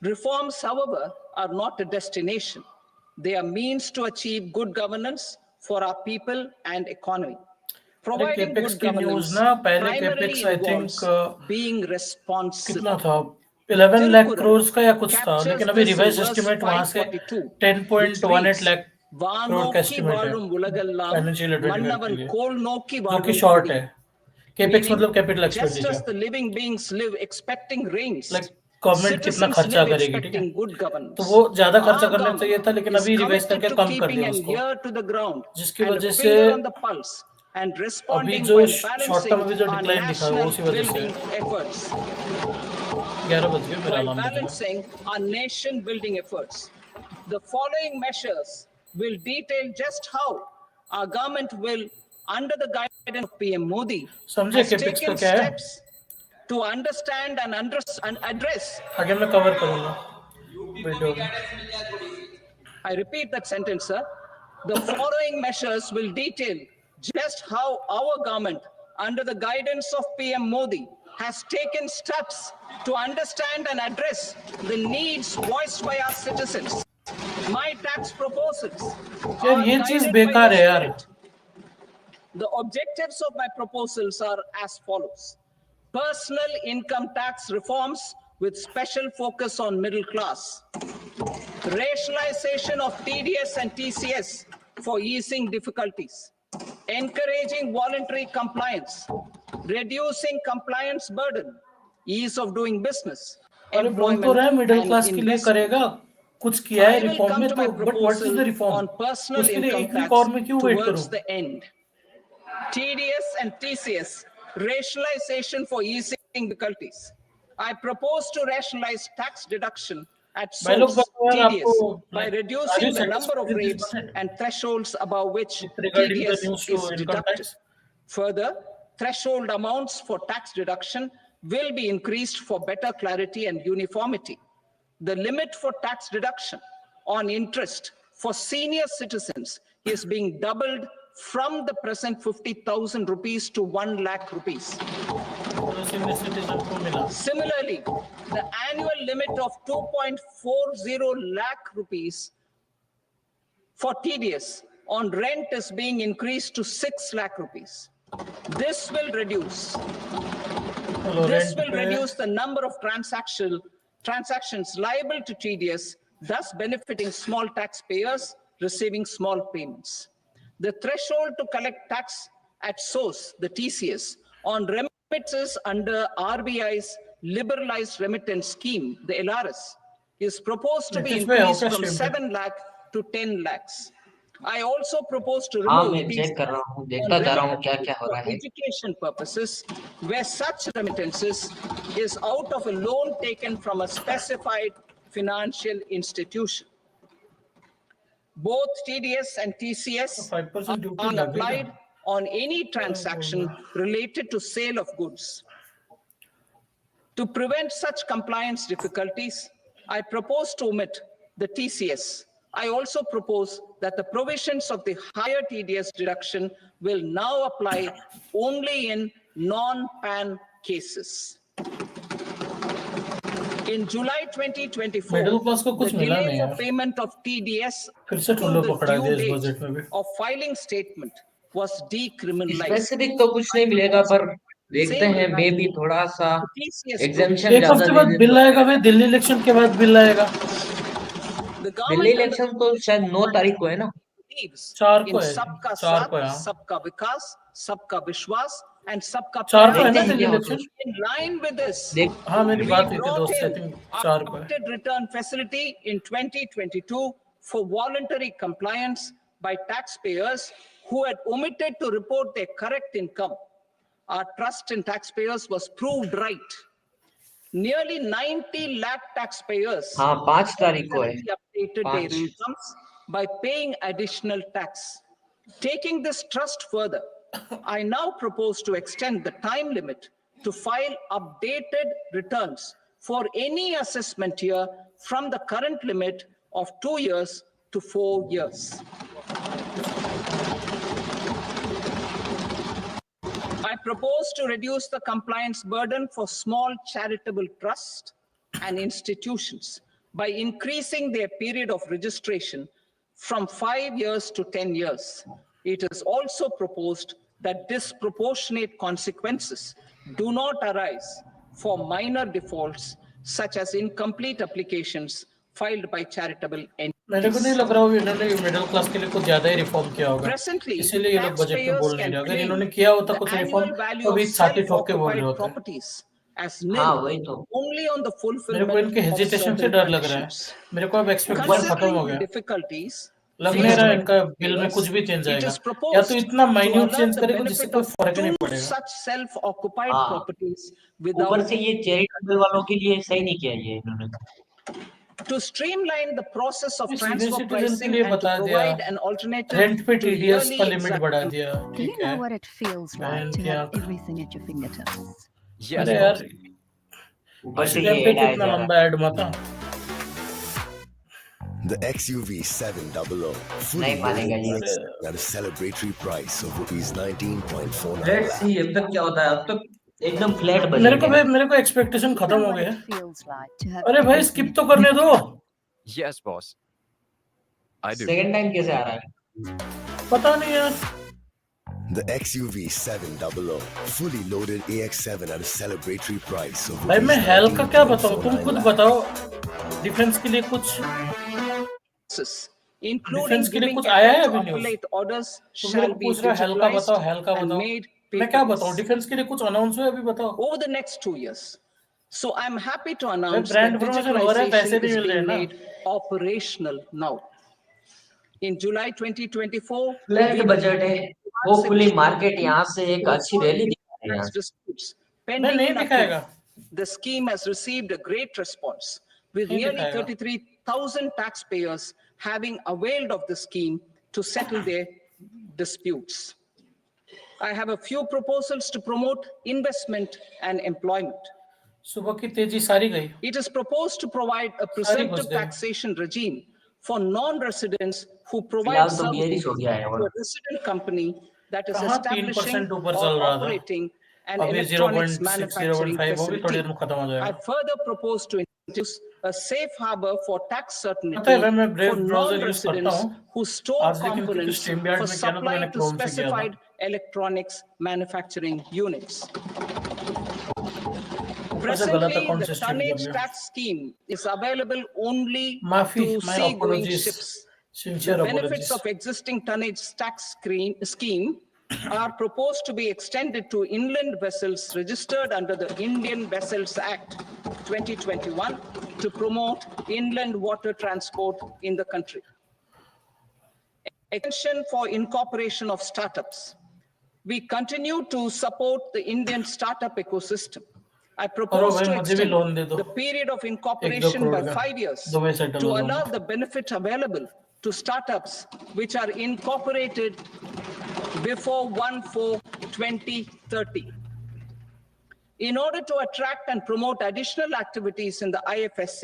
Reforms, however, are not a destination. They are means to achieve good governance for our people and economy. Providing capex good की news governance ना पहले primarily capex I think involves being responsible. कितना था 11 lakh Tirupur crores का या कुछ था captures लेकिन अभी this in revise verse estimate वहां से 542, 10.18 which lakh crore का एस्टिमेट है Varum Ulagallam, फाइनेंशियल ईयर 25 के Mannavan लिए Kol Noki जो कि Varum शॉर्ट Kudi. है capex Meaning, मतलब capital just as expenditure the living beings live expecting rains, like government कितना citizens खर्चा live करेगी ठीक है expecting good governance. तो वो ज्यादा खर्चा Our करना चाहिए था government लेकिन is अभी रिवाइज committed करके to कम कर keeping दिया an उसको ear to the ground जिसकी and a वजह से finger on the pulse and अभी responding जो while शॉर्ट टर्म balancing में जो our डिक्लाइन दिखा है वो national उसी वजह से building efforts. 11 बज गए मेरा While अलार्म बज रहा है balancing our nation building efforts, the following measures will detail just how our government will, under the guidance of PM Modi, समझे has capex का taken क्या है steps to understand and address. आगे मैं cover करूंगा वीडियो में I repeat that sentence, sir. The following measures will detail just how our government, under the guidance of PM Modi, has taken steps to understand and address the needs voiced by our citizens. My tax proposals यार are ये चीज guided by बेकार the है यार spirit. The objectives of my proposals are as follows. Personal income tax reforms with special focus on middle class. Rationalization of TDS and TCS for easing difficulties. Encouraging voluntary compliance. Reducing compliance burden. Ease of doing business. अरे बोल तो रहा है middle and class के लिए investment. करेगा कुछ किया है I will रिफॉर्म come में to तो my but what is the proposal reform on personal उसके लिए income एक वीक tax और मैं क्यों वेट towards करूं the end. TDS and TCS, rationalization for easing difficulties. I propose to rationalize tax deduction at भाई लोग source, बताओ यार TDS, आपको by like, are you reducing the number of satisfied with this rates budget and thresholds above which regarding the TDS news to is income deducted. tax Further, threshold amounts for tax deduction will be increased for better clarity and uniformity. The limit for tax deduction on interest for senior citizens is being doubled from the present 50,000 rupees to 1 lakh rupees. Senior citizen को मिला Similarly, the annual limit of 2.40 lakh rupees for TDS on rent is being increased to 6 lakh rupees. This will reduce the number of transactions liable to TDS, thus benefiting small taxpayers receiving small payments. The threshold to collect tax at source, the TCS, on remittances under RBI's liberalized remittance scheme, the LRS, is proposed to be increased from 7 lakh to 10 lakhs. I also propose to हाँ remove मैं these check कर रहा हूँ देखता जा रहा हूँ क्या क्या हो for रहा है education purposes, where such remittances is out of a loan taken from a specified financial institution. Both TDS and TCS 5% duty are applied लगेगा on any transaction related to sale of goods. To prevent such compliance difficulties, I propose to omit the TCS. I also propose that the provisions of the higher TDS deduction will now apply only in non-PAN cases. In July 2024, middle class को the कुछ मिला delay नहीं for यार payment of TDS फिर से till ठुल्लो the पकड़ा दिया due इस date बजट में भी of filing statement was decriminalized. Specific तो कुछ नहीं मिलेगा पर देखते हैं मे भी थोड़ा सा TCS एग्जाम्पशन एक ज्यादा हफ्ते दे बाद दे बिल तो। आएगा भाई, दिल्ली इलेक्शन के बाद बिल आएगा। The दिल्ली government इलेक्शन तो शायद 9 तारीख को है ना। believes 4 को in है, Sabka 4 को Saath, है, हाँ। Sabka Vikas, Sabka Vishwas, and Sabka 4 को है देखते ना Prayas. हैं दिल्ली क्या होता है। Election. In line with this, देख हाँ मेरी we बात हुई थी brought दोस्त से, आई in थिंक our 4 को है। updated return facility in 2022 for voluntary compliance by taxpayers who had omitted to report their correct income. Our trust in taxpayers was proved right. Nearly 90 lakh taxpayers हाँ 5 तारीख को है। updated their 5 incomes by paying additional tax. Taking this trust further, I now propose to extend the time limit to file updated returns for any assessment year from the current limit of 2 years to 4 years. I propose to reduce the compliance burden for small charitable trusts and institutions by increasing their period of registration from 5 years to 10 years. It is also proposed that disproportionate consequences do not arise for minor defaults such as incomplete applications filed by charitable मेरे को नहीं entities. लग रहा हो इन्होंने middle class के लिए कुछ ज्यादा ही रिफॉर्म किया होगा, Presently, इसीलिए ये लोग बजट में taxpayers बोल नहीं can रहे। अगर claim इन्होंने किया होता the कुछ रिफॉर्म annual value तो of अभी छाती ठोक के बोल रहे self-occupied होते। properties as हाँ nil वही तो। only on the मेरे को fulfillment इनके of हेजिटेशन से certain डर लग रहा है। conditions. मेरे को अब एक्सपेक्टेशन खत्म Considering हो the गया, difficulties लग नहीं faced रहा by इनका बिल में taxpayers, कुछ भी चेंज it आएगा, is या तो proposed इतना to minute allow change the करेगा जिससे benefit कोई of फर्क ही नहीं 2 पड़ेगा। such self-occupied हाँ properties ऊपर without से ये चैरिटेबल वालों के लिए सही नहीं किया ये इन्होंने। to streamline the process of ये सीनियर transfer सिटीजन के pricing लिए and to बता दिया, provide an alternative रेंट पे to टीडीएस yearly का लिमिट बढ़ा दिया, Do you ठीक know है। what it feels like बहन to की have आँख। everything at your fingertips? Yes, अरे boss. यार ऊपर से स्टैम्प ये पे ऐड आया कितना जा रहा लंबा ऐड मत। The XUV 700 fully नहीं मानेगा ये। loaded at a celebratory price of rupees 19.49 let's lakh. सी अब तक क्या होता है। अब तक एकदम फ्लैट मेरे बजट को एक्सपेक्टेशन Do you खत्म know हो what गया it है। feels like to have अरे भाई everything स्किप at तो your करने दो, Yes, boss. I do. Second time कैसे आ रहा है। पता नहीं यार। The XUV 700 fully loaded AX7 at a celebratory price of भाई मैं rupees हेल का क्या बताऊं, तुम 19.49 खुद lakh. बताओ। डिफेंस के लिए कुछ including डिफेंस के लिए giving कुछ आया है effect to अभी न्यूज? appellate orders तुम मेरे shall को be पूछ रहे हो हेल का बताओ, digitalized हेल का and बताओ, made मैं क्या बताऊं? paperless डिफेंस के लिए कुछ अनाउंस हुआ अभी बताओ। over the next 2 years. So I'm happy to भाई announce ब्रांड that प्रमोशन हो रहा है, पैसे digitalization नहीं is मिल रहे हैं being ना। made operational now. In July 2024, flat we budget है। होपफुली मार्केट यहाँ से एक अच्छी रैली दिखा रही है यहाँ से। disputes मैं pending नहीं in दिखाएगा, appeal. The scheme has received a great response, with नहीं nearly दिखाएगा। 33,000 taxpayers having availed of the scheme to settle their disputes. I have a few proposals to promote investment and employment. सुबह की तेजी सारी गई। It is proposed to provide a घुस presumptive गए। taxation regime for non-residents who provide फिलहाल तो beer ही services हो गया है to और a resident company that is कहाँ establishing 3% ऊपर or चल रहा था, operating an अभी electronics 0.6 manufacturing 0.5 वो भी थोड़ी facility. देर में खत्म हो I जाएगा। further propose to introduce a safe harbor for tax पता है certainty भाई मैं for ब्रेव ब्राउजर यूज करता non-residents हूँ who store आज, लेकिन क्योंकि components स्ट्रीम यार्ड for में किया ना तो supply मैंने to क्रोम से किया था। specified electronics manufacturing units. ऊपर से गलत Presently, अकाउंट the से स्ट्रीम कर tonnage लिया। tax scheme is available only माफी, to my seagoing apologies, ships. The sincere benefits apologies. of existing tonnage tax scheme are proposed to be extended to inland vessels registered under the Indian Vessels Act 2021 to promote inland water transport in the country. Extension for incorporation of startups. We continue to support the Indian startup ecosystem. I propose भाई to मुझे भी loan दे extend दो the period of 1-2 incorporation crore by का, 5 years Dubai settle to हो allow जाऊंगा। the benefit available to startups which are incorporated before 1/4/2030. In order to attract and promote additional activities in the IFSC,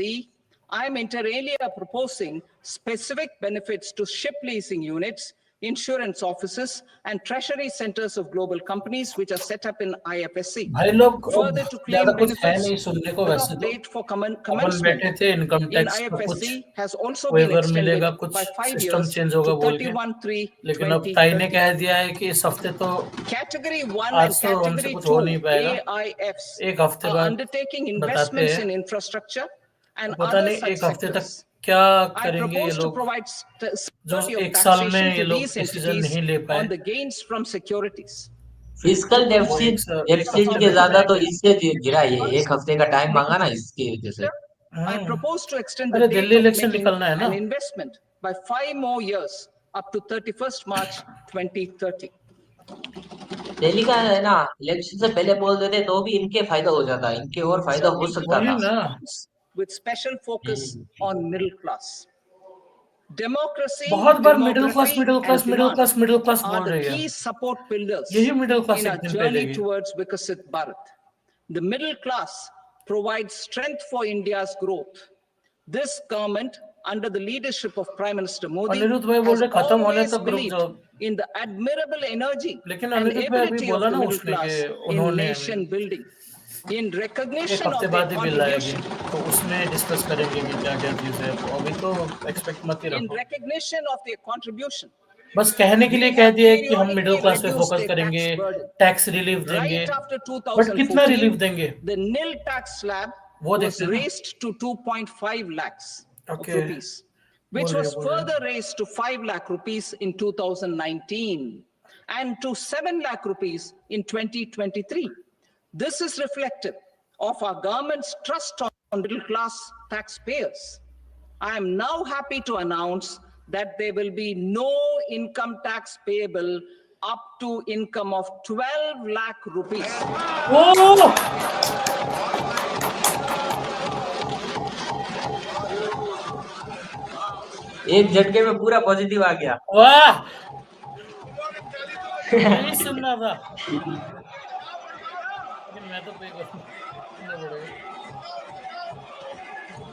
I am inter alia proposing specific benefits to ship leasing units insurance offices, and treasury centers of global companies which are set up in IFSC. भाई लोग Further, to claim ज्यादा कुछ है benefits, नहीं सुनने को वैसे cut-off तो date for अपन commencement बैठे थे इनकम in टैक्स का कुछ IFSC has also been waiver extended मिलेगा कुछ by 5 सिस्टम years चेंज होगा to बोल के लेकिन अब ताई ने 31/3/2030. कह दिया है कि इस हफ्ते तो Category 1 आज and तो हमसे Category कुछ हो 2 नहीं पाएगा AIFs एक हफ्ते are बाद undertaking बताते investments हैं in infrastructure and पता other नहीं such एक हफ्ते तक sectors. क्या I करेंगे ये propose to लोग provide जो security of एक साल में taxation ये to लोग these डिसीजन entities नहीं ले पाए on the gains from securities. Physical वो डेफिसिट एक डेफिसिट हफ्ते के में ज्यादा तो बताएंगे इससे गिरा ये, एक हफ्ते का टाइम मांगा ना इसकी वजह से। I propose to extend the अरे date Delhi of election making निकलना है ना an investment by 5 more years up to 31st March 2030. Delhi का है ना, इलेक्शन से पहले बोल देते तो भी इनके फायदा हो जाता, इनके और फायदा हो सकता वही था। ना With special focus on middle class. Democracy, बहुत बार middle class demography, middle and class middle demand class middle class are बोल the रही है key support pillars यही मिडिल क्लास in एक our दिन journey पहलेगी towards Vikasit Bharat. The middle class provides strength for India's growth. This government, under the leadership of Prime Minister Modi, Anirudh भाई बोल has रहे खत्म होने always तक रुक believed जाओ in the admirable energy लेकिन and अनिरुद्ध भाई अभी ability of बोला the ना middle उसने कि class in उन्होंने nation building. In एक recognition हफ्ते of their बाद ही बिल आएगी contribution, तो उसमें डिस्कस करेंगे कि क्या क्या चीज है तो अभी तो एक्सपेक्ट मत ही in रखो recognition of their contribution, बस कहने के we लिए कह have दिया है कि हम मिडिल periodically क्लास पे reduced फोकस their करेंगे tax burden. टैक्स रिलीफ देंगे Right after बट कितना रिलीफ 2014, देंगे the nil tax slab वो was देखते हैं ना raised to 2.5 lakhs of okay rupees, which was further raised to 5 lakh rupees in 2019 and to 7 lakh rupees in 2023. This is reflective of our government's trust on middle class taxpayers. I am now happy to announce that there will be no income tax payable up to income of 12 lakh rupees. ओ एक झटके में पूरा positive आ गया। वाह यही सुनना था लेकिन मैं तो पे करना पड़ेगा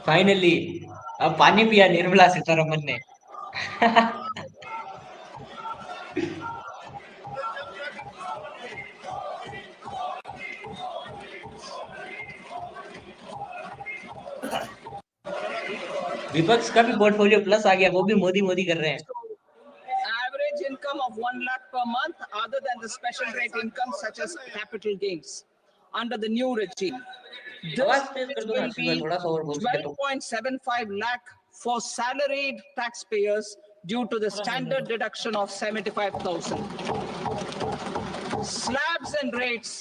फाइनली अब पानी पिया निर्मला सीतारमन ने। विपक्ष का भी पोर्टफोलियो प्लस आ गया, वो भी मोदी मोदी कर रहे हैं। Average income of 1 lakh per month, other than the special rate income such as capital gains, under the new regime. आवाज This तेज कर दो ना will शिवा, be थोड़ा सा और बोल सके तो। 12.75 lakh for salaried taxpayers due to the standard deduction of 75,000. Slabs and rates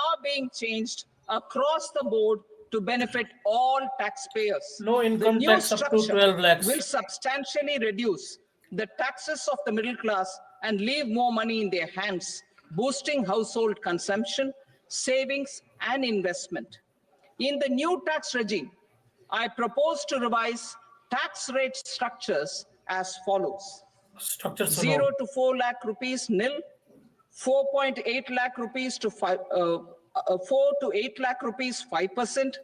are being changed across the board to benefit all taxpayers. No income The new tax up to structure 12 lakhs. will substantially reduce the taxes of the middle class and leave more money in their hands, boosting household consumption, savings, and investment. In the new tax regime, I propose to revise tax rate structures as follows. Structure 0 to 4 lakh rupees nil, 4.8 lakh rupees to 4 to 8 lakh rupees 5%,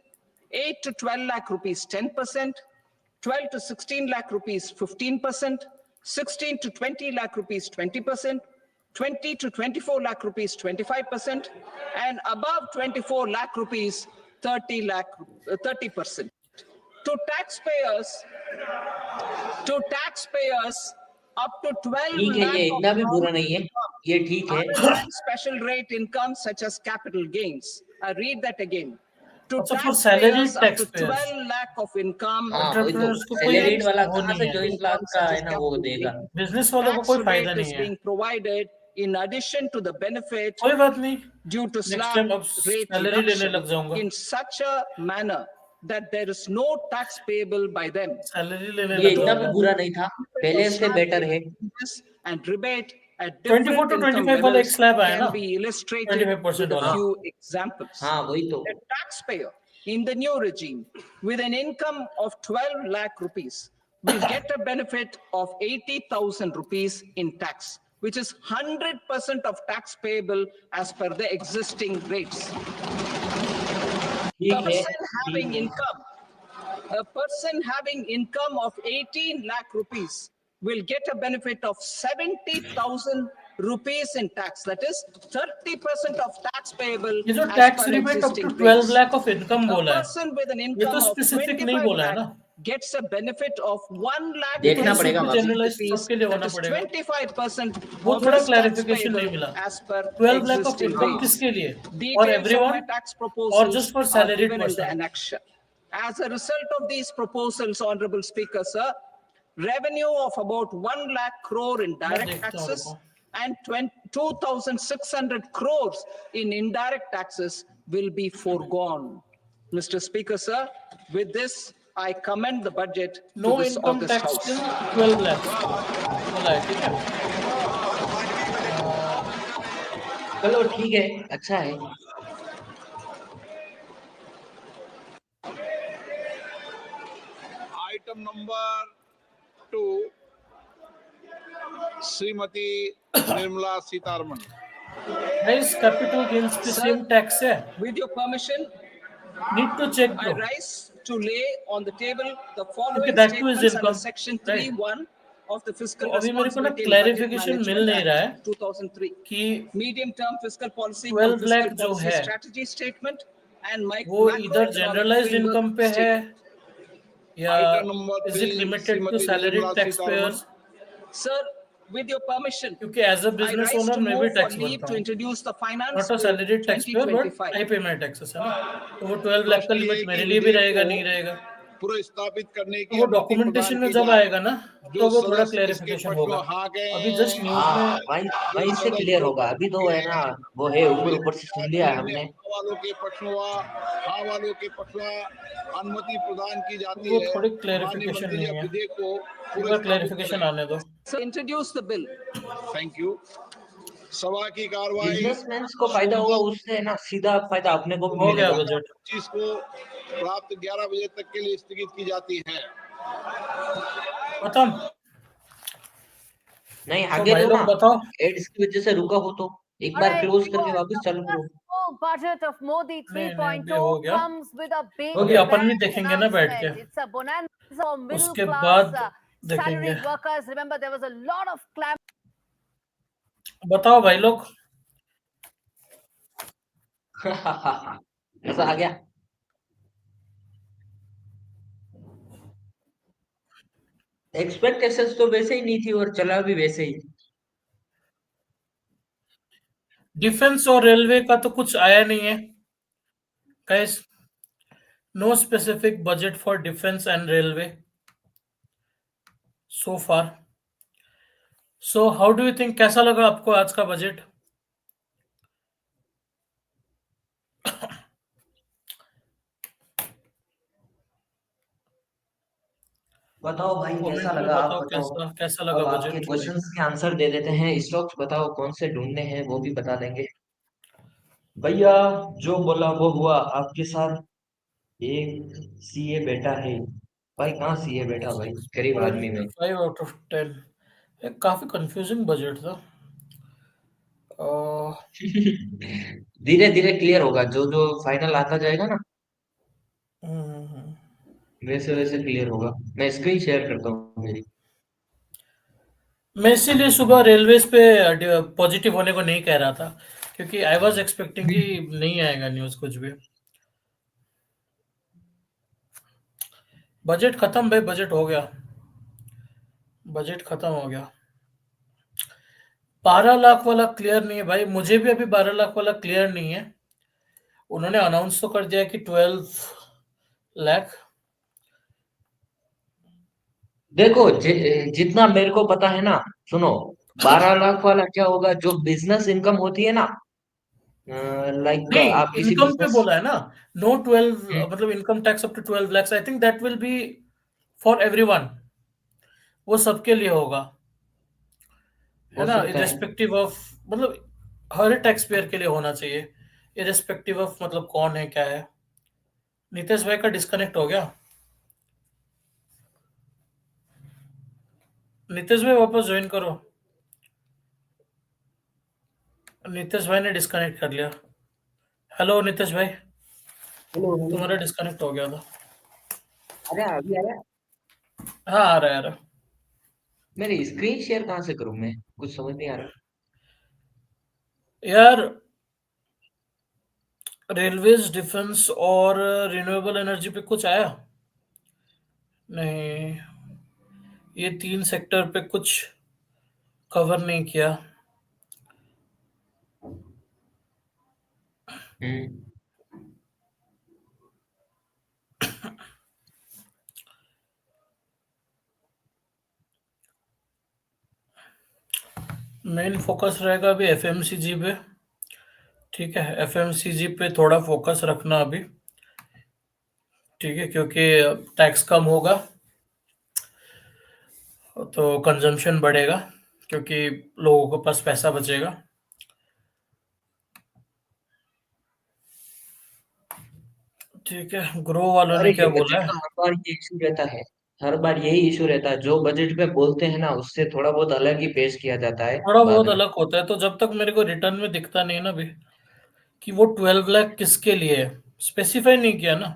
8 to 12 lakh rupees 10%, 12 to 16 lakh rupees 15%, 16 to 20 lakh rupees 20%, 20 to 24 lakh rupees 25%, and above 24 lakh rupees 30%. To taxpayers up to 12 ठीक है, lakh ये इतना भी of बुरा नहीं है, ये ठीक है। other than special rate income such as capital gains. I read that again. To अच्छा, for salaried taxpayers up to taxpayers. 12 lakh of income. हाँ वही तो, Entrepreneurs को कोई सैलरीड वाला वो कहाँ नहीं से है 24 लाख का है ना वो देगा। बिजनेस वालों को Tax कोई फायदा rate नहीं is है being provided in addition to the benefit कोई बात नहीं due to next slab time अब rate सैलरी लेने लग reduction जाऊंगा in such a manner that there is no tax payable by them. Salary लेने ये लग इतना भी जाऊंगा बुरा नहीं था, पहले से बेटर है। And rebate at 24 different to income 25 वाला एक levels स्लैब आया can ना be illustrated 25% with a वाला few examples. हाँ वही तो। A taxpayer in the new regime with an income of 12 lakh rupees will get a benefit of 80,000 rupees in tax, which is 100% of tax payable as per the existing rates. ठीक A है, person having ठीक है। income, a person having income of 18 lakh rupees will get a benefit of 70,000 rupees in tax. That is 30% of tax payable ये जो as tax per rebate up existing to 12 rates. Lakh of income A बोला है, person with an ये income तो of specific नहीं 25 बोला है lakh ना, gets a benefit of 1 lakh ये तो देखना शुड पड़ेगा बी वापस। Generalise rupees. सबके लिए That होना is पड़ेगा। 25% वो of थोड़ा his tax क्लैरिफिकेशन नहीं payable मिला। as per 12 lakh of existing income rates. किसके लिए, और Details of everyone, my tax और proposals just for are salaried given in the person? annexure. As a result of these proposals, Honorable Speaker, sir, revenue of about 1 lakh crore in मैं direct देखता हूँ, taxes रुको। and 2,600 crores in indirect taxes will be foregone. Mr. Speaker, sir, with this, I commend the budget to know this income August tax House. Till 12 lakh बोला है, ठीक है। चलो ठीक है, अच्छा है। Item number 2, Shrimati Nirmala Sitharaman. Guys capital gains पे Sir, सेम टैक्स है, with your permission, need to check I bro, rise to lay on the table the क्योंकि following that too is statements under income, section right. 3(1) of the तो Fiscal अभी मेरे को ना Responsibility and Budget clarification mill Management नहीं रहा है Act 2003, कि medium-term fiscal policy cum 12 fiscal lakh जो policy है strategy statement and वो इधर macroeconomic जनरलाइज्ड framework इनकम पे है statement. या item number is 3, it limited to Shrimati salaried Nirmala tax Sitharaman. Payers? Sir, with your permission, क्योंकि as a I business rise owner to मैं भी move for टैक्स leave भरता to हूँ, introduce the Finance not a Bill salaried tax payer but 2025. I pay my taxes, है ना। तो वो 12 लाख का रोशनी लिमिट मई मेरे की लिए भी विधेयक रहेगा, को नहीं रहेगा? पुनर्स्थापित करने तो की वो अनुमति प्रदान डॉक्यूमेंटेशन में की जब जाए। आएगा ना जो तो वो थोड़ा सदस्य इसके क्लैरिफिकेशन पक्ष में होगा। हाँ गए अभी जस्ट न्यूज हाँ, में वहीं से क्लियर होगा। अभी तो है ना, वो है ऊपर ऊपर से सुन लिया है हमने। हाँ वालों के पक्ष में हाँ वालों के पक्ष में अनुमति प्रदान की जाती वो है। थोड़ी माननीय क्लैरिफिकेशन मंत्री जी नहीं है, विधेयक को एक बार पुनर्स्थापित क्लैरिफिकेशन करें। आने दो। So introduce the bill. Thank you. सभा की कार्रवाई बिजनेसमैन को फायदा होगा, उससे है ना सीधा फायदा अपने को भी हो गया मिलेगा। बजट 25 को प्राप्त 11 बजे तक के लिए स्थगित की जाती है। खत्म। नहीं तो आगे भाई दो लोग ना, बताओ, एड्स की वजह से रुका हो तो एक बार Alright, क्लोज करके viewers, वापस the चालू करो। fiscal budget of Modi नहीं अभी 3.0 हो गया, comes with a big होगी, अपन भी grand देखेंगे ना बैठ के, announcement. It's a bonanza for middle उसके class बाद देखेंगे। salaried workers. Remember, there was a lot of clamor. बताओ भाई लोग, ऐसा आ गया। एक्सपेक्टेशंस तो वैसे ही नहीं थी और चला भी वैसे ही। डिफेंस और रेलवे का तो कुछ आया नहीं है guys, no specific budget for defence and railway so far. So how do you think, कैसा लगा आपको आज का बजट? बताओ भाई कैसा कमेंट में लगा, आप बताओ बताओ। कैसा कैसा लगा अब आपके बजट भाई। क्वेश्चंस के आंसर दे देते हैं। स्टॉक्स बताओ कौन से ढूंढने हैं, वो भी बता देंगे। भैया जो बोला वो हुआ आपके साथ। एक सीए बेटा है भाई। कहाँ सीए बेटा भाई, गरीब आदमी में। 5 आउट ऑफ 10, काफी कंफ्यूजिंग बजट था। धीरे धीरे क्लियर होगा, जो जो फाइनल आता जाएगा ना हम्म, वैसे वैसे क्लियर होगा। मैं स्क्रीन शेयर करता हूँ मेरी। मैं इसीलिए सुबह रेलवेज पे पॉजिटिव होने को नहीं कह रहा था, क्योंकि आई वाज एक्सपेक्टिंग कि नहीं आएगा न्यूज कुछ भी। बजट खत्म भाई, बजट हो गया, बजट खत्म हो गया। 12 लाख वाला क्लियर नहीं है भाई, मुझे भी अभी 12 लाख वाला क्लियर नहीं है। उन्होंने अनाउंस तो कर दिया कि 12 लाख। देखो जितना मेरे को पता है ना, सुनो, 12 लाख वाला क्या होगा, जो बिजनेस इनकम होती है ना, लाइक नहीं, आप किसी इनकम पे बिजनेस। बोला है ना, नो 12 मतलब income tax up to 12 lakh. I think that will be for everyone, वो सबके लिए होगा, है हो ना, सकता है। इरेस्पेक्टिव ऑफ, मतलब हर टैक्स पेयर के लिए होना चाहिए, इरेस्पेक्टिव ऑफ मतलब कौन है क्या है। नितेश भाई का डिस्कनेक्ट हो गया, नितेश भाई वापस ज्वाइन करो। नितेश भाई ने डिस्कनेक्ट कर लिया। हेलो नितेश भाई, हेलो तुम्हारा डिस्कनेक्ट हो गया था। अरे अभी आया। हाँ आ रहा है, आ रहा है। मेरे स्क्रीन शेयर कहाँ से करूं मैं, कुछ समझ नहीं आ रहा। यार रेलवेज, डिफेंस और रिन्यूएबल एनर्जी पे कुछ आया नहीं, ये 3 सेक्टर पे कुछ कवर नहीं किया। हम्म। मेन फोकस रहेगा अभी एफएमसीजी पे, ठीक है, एफएमसीजी पे थोड़ा फोकस रखना अभी, ठीक है, क्योंकि टैक्स कम होगा तो कंजम्पशन बढ़ेगा, क्योंकि लोगों के पास पैसा बचेगा। ठीक है, ग्रो वालों अरे ने ये क्या बोला बजट है? का हर बार ये इशू रहता है, हर बार यही इशू रहता है, जो बजट पे बोलते हैं ना उससे थोड़ा बहुत अलग ही पेश किया जाता है थोड़ा बाद बहुत में। अलग होता है, तो जब तक मेरे को रिटर्न में दिखता नहीं है ना अभी कि वो 12 लाख किसके लिए है, स्पेसिफाई नहीं किया ना।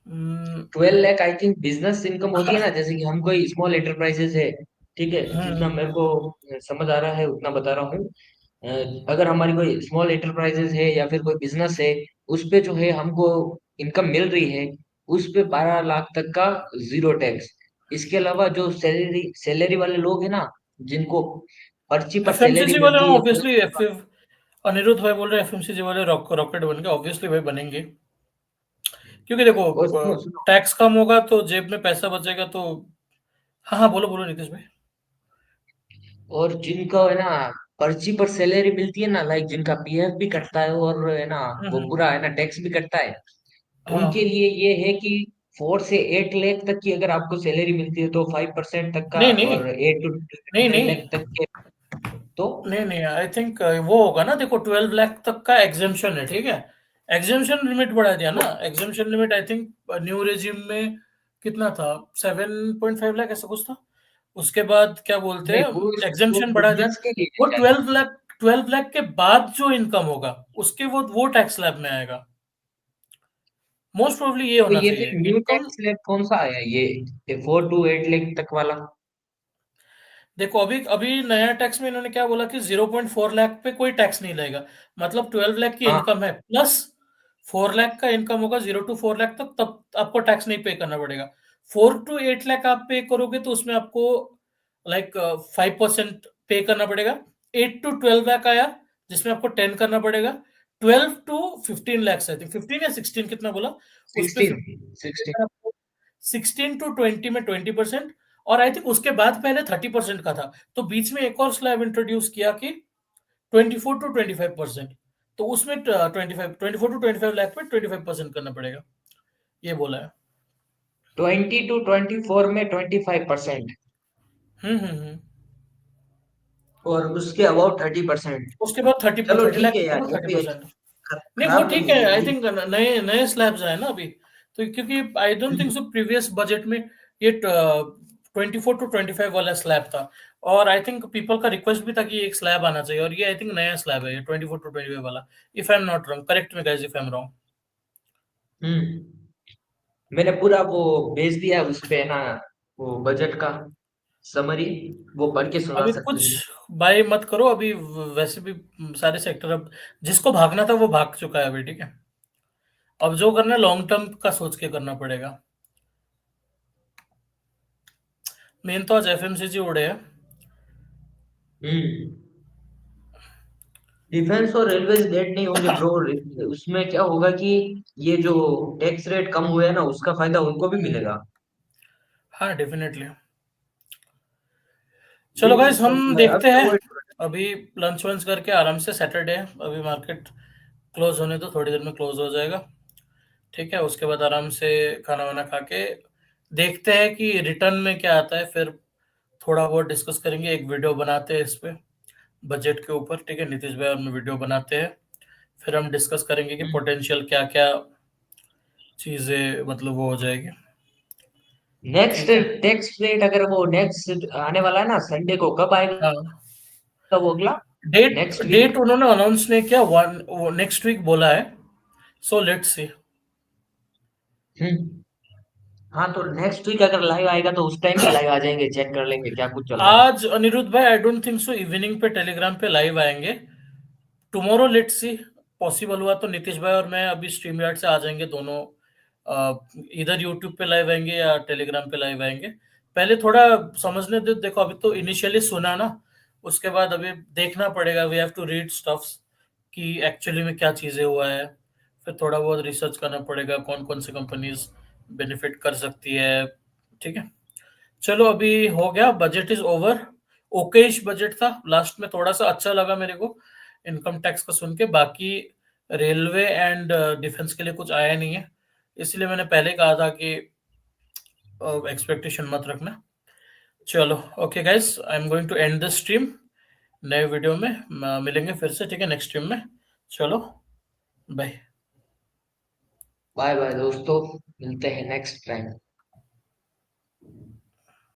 हम्म। 12 lakh I think business income होती है ना, जैसे कि हम कोई स्मॉल एंटरप्राइजेस है, ठीक है, जितना हम्म। मेरे को समझ आ रहा है उतना बता रहा हूँ। अगर हमारी कोई स्मॉल एंटरप्राइजेस है या फिर कोई बिजनेस है, उस पे जो है हमको इनकम मिल रही है, उस पे 12 लाख तक का जीरो टैक्स। इसके अलावा जो सैलरी सैलरी वाले लोग हैं ना, जिनको पर्ची पर सैलरी एफएमसीजी वाले मिलती है ऑब्वियसली एफ अनिरुद्ध भाई बोल रहे हैं एफएमसीजी वाले रॉकेट बन गए, ऑब्वियसली भाई बनेंगे, क्योंकि और सुनो देखो सुनो, टैक्स कम होगा तो जेब में पैसा बचेगा तो। हाँ हाँ, बोलो बोलो नीतीश भाई। और जिनका है ना पर्ची पर सैलरी मिलती है ना, लाइक जिनका पीएफ भी कटता है और है ना वो हम्म। पूरा है ना टैक्स भी कटता है, उनके हाँ। लिए ये है कि 4 से 8 लाख तक की अगर आपको सैलरी मिलती है तो 5% तक का, नहीं नहीं और 8 to 10 लाख नहीं तक के तो। नहीं आई थिंक वो होगा ना, देखो 12 लाख तक का एग्जेम्पशन है, ठीक है, एग्जेम्पशन लिमिट बढ़ा दिया ना, exemption limit I think new regime में कितना था, 7.5 लाख ऐसा कुछ था। उसके बाद क्या बोलते नहीं, हैं, वो एग्जेम्पशन बढ़ा दिया। बिजनेस के लिए वो है शायद। 12 लाख के बाद जो इनकम होगा उसके वो टैक्स स्लैब में आएगा, मोस्ट प्रोबेबली ये तो होना ये चाहिए फिर न्यू इनकम। टैक्स स्लैब कौन सा आया ये 4 to 8 लाख तक वाला? देखो अभी अभी नया टैक्स में इन्होंने क्या बोला कि 0.4 लाख पे कोई टैक्स नहीं लगेगा, मतलब 12 लाख की हाँ, इनकम है प्लस 4 लाख का इनकम होगा, 0 to 4 लाख तक, तब आपको टैक्स नहीं पे करना पड़ेगा। 4 to 8 लाख आप पे करोगे तो उसमें आपको लाइक 5% पे करना पड़ेगा। 8 to 12 लाख आया जिसमें आपको 10 करना पड़ेगा। 12 to 15 लाख आई थिंक 15 या 16 कितना बोला, उस पे 16 16। 16 to 20 में 20%, और आई थिंक उसके बाद पहले 30% का था, तो बीच में एक और स्लैब इंट्रोड्यूस किया कि 24 to 25%, तो उसमें 24 to 25 लाख पे 25% करना पड़ेगा, ये बोला है। 20 to 24 में 25%, हम्म। और उसके अबाउट 30%। उसके बाद थर्टी चलो थर्टी ठीक लाख है के यार, ऊपर ये थर्टी भी परसेंट नहीं वो खराब ठीक नहीं है, है आई ये। थिंक नए नए स्लैब्स आए ना अभी, तो क्योंकि I don't think so previous budget में ये 24 to 25 वाला स्लैब था, और आई थिंक पीपल का रिक्वेस्ट भी था कि एक स्लैब आना चाहिए, और ये आई थिंक नया स्लैब है ये 24 to 25 वाला, if I am not wrong, correct me guys if I am wrong. Hmm. मैंने पूरा वो भेज दिया उस पे है ना, वो बजट का समरी, वो पढ़ के सुना अभी सकते कुछ हैं। बाय मत करो अभी, वैसे भी सारे सेक्टर अब जिसको भागना था वो भाग चुका है अभी, ठीक है, अब जो करना है लॉन्ग टर्म का सोच के करना पड़ेगा। मेन तो आज एफएमसीजी उड़े हैं। हम्म। डिफेंस और रेलवेज डेट नहीं होंगे ब्रो, उसमें क्या होगा कि ये जो टैक्स रेट कम हुए हैं ना उसका फायदा उनको भी मिलेगा। हाँ डेफिनेटली। चलो बिल्कुल, गाइस तो हम मैं देखते अभी हैं, अवॉइड। अभी लंच वंच करके आराम से, सैटरडे है अभी, मार्केट क्लोज होने तो थोड़ी देर में क्लोज हो जाएगा, ठीक है, उसके बाद आराम से खाना वाना खा के देखते हैं कि रिटर्न में क्या आता है, फिर थोड़ा बहुत डिस्कस करेंगे, एक वीडियो बनाते हैं इस पे बजट के ऊपर, ठीक है, नीतीश भाई और मैं वीडियो बनाते हैं, फिर हम डिस्कस करेंगे कि पोटेंशियल क्या क्या चीजें मतलब वो हो जाएगी, नेक्स्ट ठीक है। टैक्स रेट अगर वो नेक्स्ट आने वाला है ना संडे को, कब आएगा हाँ, वो अगला? Date next week? डेट उन्होंने अनाउंस नहीं किया, वो नेक्स्ट वीक बोला है, सो लेट्स सी। हम्म। हाँ तो नेक्स्ट वीक अगर लाइव आएगा तो उस टाइम भी लाइव आ जाएंगे, चेक कर लेंगे क्या कुछ चल रहा है। आज अनिरुद्ध भाई I don't think so evening पे टेलीग्राम पे लाइव आएंगे। टुमारो लेट्स सी, पॉसिबल हुआ तो नीतीश भाई और मैं अभी स्ट्रीम यार्ड से आ जाएंगे दोनों। इधर यूट्यूब पे लाइव आएंगे या टेलीग्राम पे लाइव आएंगे। पहले थोड़ा समझने दो, देखो अभी तो इनिशियली सुना ना, उसके बाद अभी देखना पड़ेगा, we have to read stuffs कि एक्चुअली में क्या चीजें हुआ है। फिर थोड़ा बहुत रिसर्च करना पड़ेगा कौन कौन सी कंपनीज बेनिफिट कर सकती है। ठीक है, चलो अभी हो गया, budget is over. Okesh budget था, लास्ट में थोड़ा सा अच्छा लगा मेरे को इनकम टैक्स का सुन के। बाकी रेलवे एंड डिफेंस के लिए कुछ आया नहीं है, इसलिए मैंने पहले कहा था कि एक्सपेक्टेशन मत रखना। चलो okay guys, I am going to end the stream. नए वीडियो में मिलेंगे फिर से, ठीक है, नेक्स्ट स्ट्रीम में। चलो बाय। बाय बाय दोस्तों, मिलते हैं नेक्स्ट टाइम।